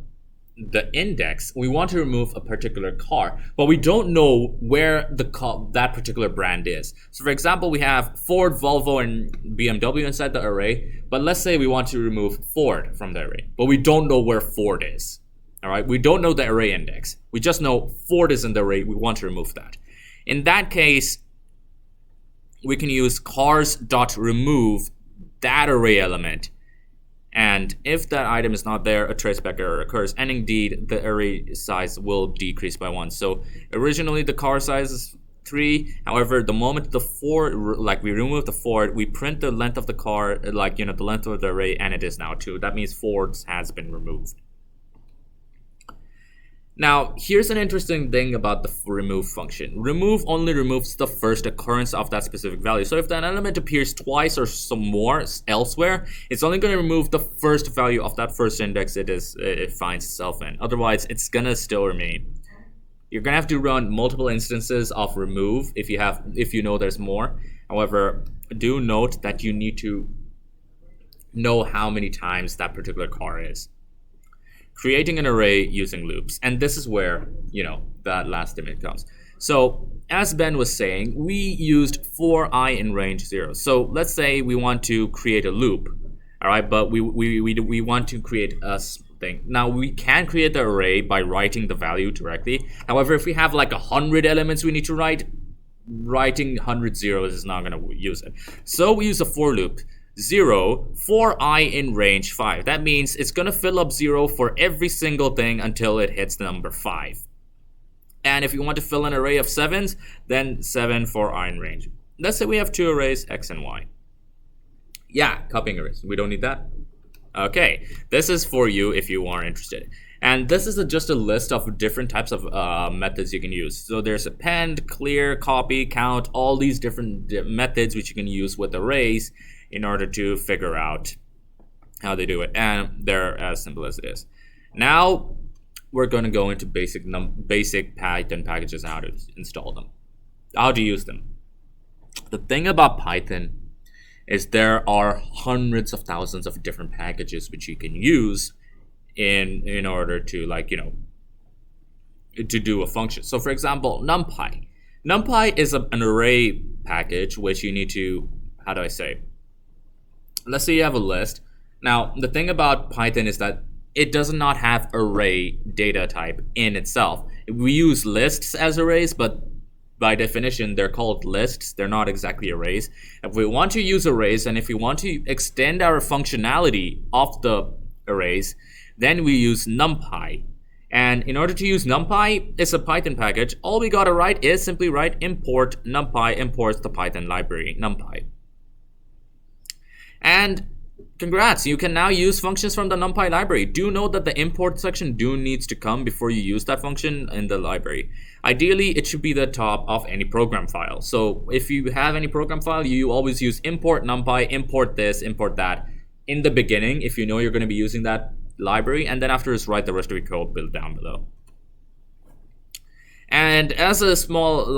index. We want to remove a particular car, but we don't know where that particular brand is. So for example, we have Ford, Volvo, and BMW inside the array, but let's say we want to remove Ford from the array, but we don't know where Ford is. All right, we don't know the array index. We just know Ford is in the array. We want to remove that. In that case, we can use cars.remove that array element, and if that item is not there, a traceback error occurs, and indeed the array size will decrease by 1. So originally the car size is 3. However, the moment the Ford, like we remove the Ford, we print the length of the car, like the length of the array, and it is now 2. That means Ford's has been removed. Now, here's an interesting thing about the remove function. Remove only removes the first occurrence of that specific value. So if that element appears twice or some more elsewhere, it's only going to remove the first value of that first index it finds itself in. Otherwise, it's going to still remain. You're going to have to run multiple instances of remove if you know there's more. However, do note that you need to know how many times that particular car is. Creating an array using loops, and this is where that last limit comes. So as Ben was saying, we used for I in range 0. So let's say we want to create a loop, all right, but we want to create a thing. Now we can create the array by writing the value directly. However, if we have like 100 elements we need to writing 100 zeros is not going to use it. So we use a for loop. 0 for I in range 5. That means it's going to fill up 0 for every single thing until it hits the number 5. And if you want to fill an array of 7s, then 7 for I in range. Let's say we have 2 arrays, x and y. Yeah, copying arrays. We don't need that. Okay, this is for you if you are interested. And this is just a list of different types of methods you can use. So there's append, clear, copy, count, all these different methods which you can use with arrays in order to figure out how they do it, and they're as simple as it is. Now we're going to go into basic Python packages and how to install them, how to use them. The thing about Python is there are hundreds of thousands of different packages which you can use in order to to do a function. So for example, Numpy is an array package which you need to, how do I say? Let's say you have a list. Now, the thing about Python is that it does not have array data type in itself. We use lists as arrays, but by definition, they're called lists. They're not exactly arrays. If we want to use arrays, and if we want to extend our functionality of the arrays, then we use Numpy. And in order to use Numpy, it's a Python package. All we gotta write is simply write import Numpy imports the Python library, Numpy. And congrats, you can now use functions from the Numpy library. Do note that the import section needs to come before you use that function in the library. Ideally, it should be the top of any program file. So if you have any program file, you always use import Numpy, import this, import that in the beginning if you know you're going to be using that library, and then afterwards write the rest of your code built down below. And as a small,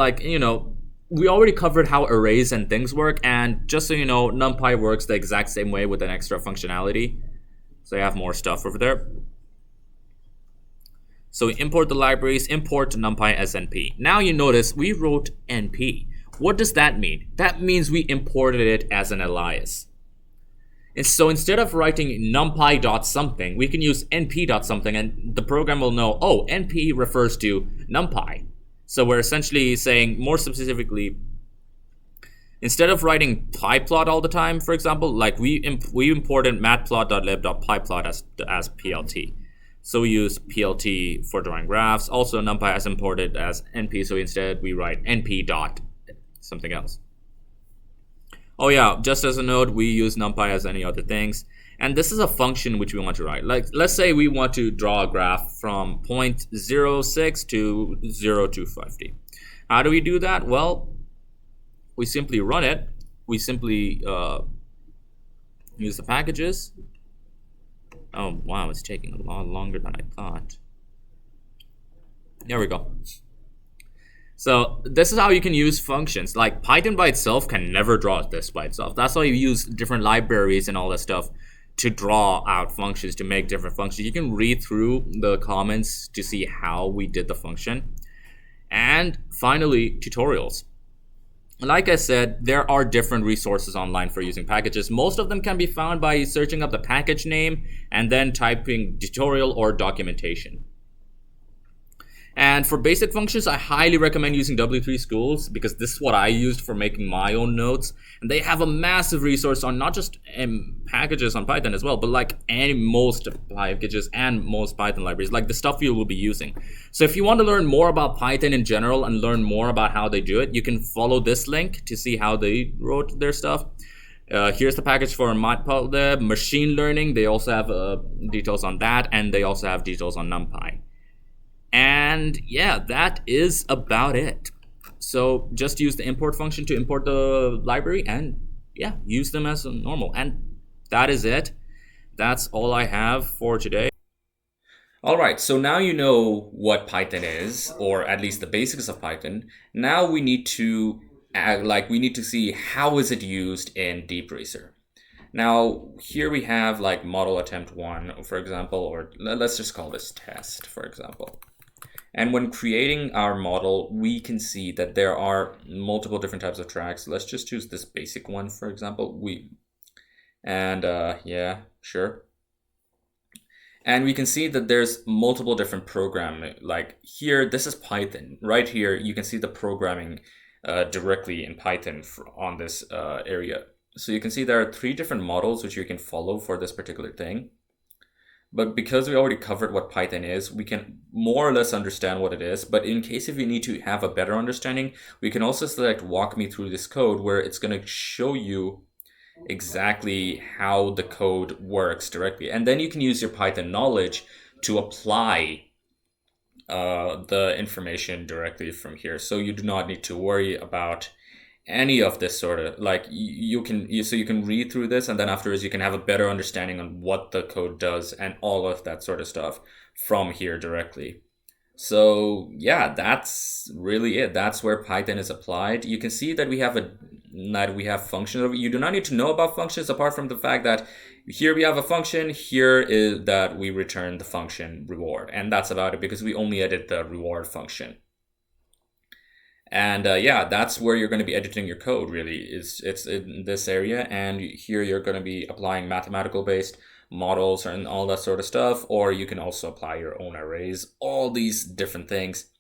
we already covered how arrays and things work, and just so you know, Numpy works the exact same way with an extra functionality. So you have more stuff over there. So we import the libraries, import Numpy as NP. Now you notice we wrote NP. What does that mean? That means we imported it as an alias. And so instead of writing numpy.something, we can use np.something, and the program will know, oh, np refers to numpy. So we're essentially saying, more specifically, Instead of writing pyplot all the time, for example, like we imported matplot.lib.pyplot as PLT. So we use PLT for drawing graphs. Also, Numpy has imported as NP, so instead we write NP dot something else. Oh yeah, just as a note, we use Numpy as any other things. And this is a function which we want to write. Like, let's say we want to draw a graph from 0.06 to 0 to 50. How do we do that? Well, we simply run it. We simply use the packages. Oh, wow, it's taking a lot longer than I thought. There we go. So this is how you can use functions. Like Python by itself can never draw this by itself. That's why you use different libraries and all that stuff to draw out functions, to make different functions. You can read through the comments to see how we did the function. And finally, tutorials. Like I said, there are different resources online for using packages. Most of them can be found by searching up the package name and then typing tutorial or documentation. And for basic functions, I highly recommend using W3 Schools because this is what I used for making my own notes. And they have a massive resource on not just packages on Python as well, but like most packages and most Python libraries, like the stuff you will be using. So if you want to learn more about Python in general and learn more about how they do it, you can follow this link to see how they wrote their stuff. Here's the package for Matplotlib, machine learning. They also have details on that, and they also have details on Numpy. And yeah, that is about it. So just use the import function to import the library and yeah, use them as normal. And that is it. That's all I have for today. All right, so now you know what Python is, or at least the basics of Python. Now we need to see how is it used in Deep Racer. Now here we have like model attempt 1, for example, or let's just call this test, for example. And when creating our model, we can see that there are multiple different types of tracks. Let's just choose this basic one, for example. Yeah, sure. And we can see that there's multiple different programming. Like here, this is Python. Right here, you can see the programming directly in Python on this area. So you can see there are 3 different models which you can follow for this particular thing. But because we already covered what Python is, we can more or less understand what it is. But in case if you need to have a better understanding, we can also select walk me through this code, where it's going to show you exactly how the code works directly. And then you can use your Python knowledge to apply the information directly from here. So you do not need to worry about any of this sort of, like, you can read through this, and then afterwards you can have a better understanding on what the code does and all of that sort of stuff from here directly. So yeah, that's really it. That's where Python is applied. You can see that we have functions. You do not need to know about functions apart from the fact that here we have a function, here is that we return the function reward, and that's about it, because we only edit the reward function. And yeah, that's where you're going to be editing your code, really. It's in this area, and here you're going to be applying mathematical based models and all that sort of stuff, or you can also apply your own arrays, all these different things.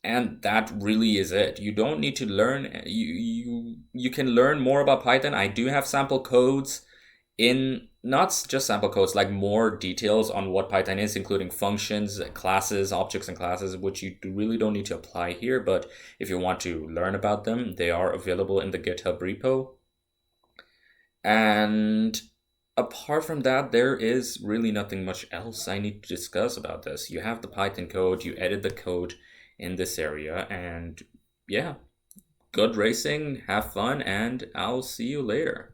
And that really is it. You don't need to learn, you can learn more about Python. I do have sample codes in, not just sample codes, like more details on what Python is, including functions, classes, objects, and classes, which you really don't need to apply here. But if you want to learn about them, they are available in the GitHub repo. And apart from that, there is really nothing much else I need to discuss about this. You have the Python code, you edit the code in this area, and yeah, good racing, have fun, and I'll see you later.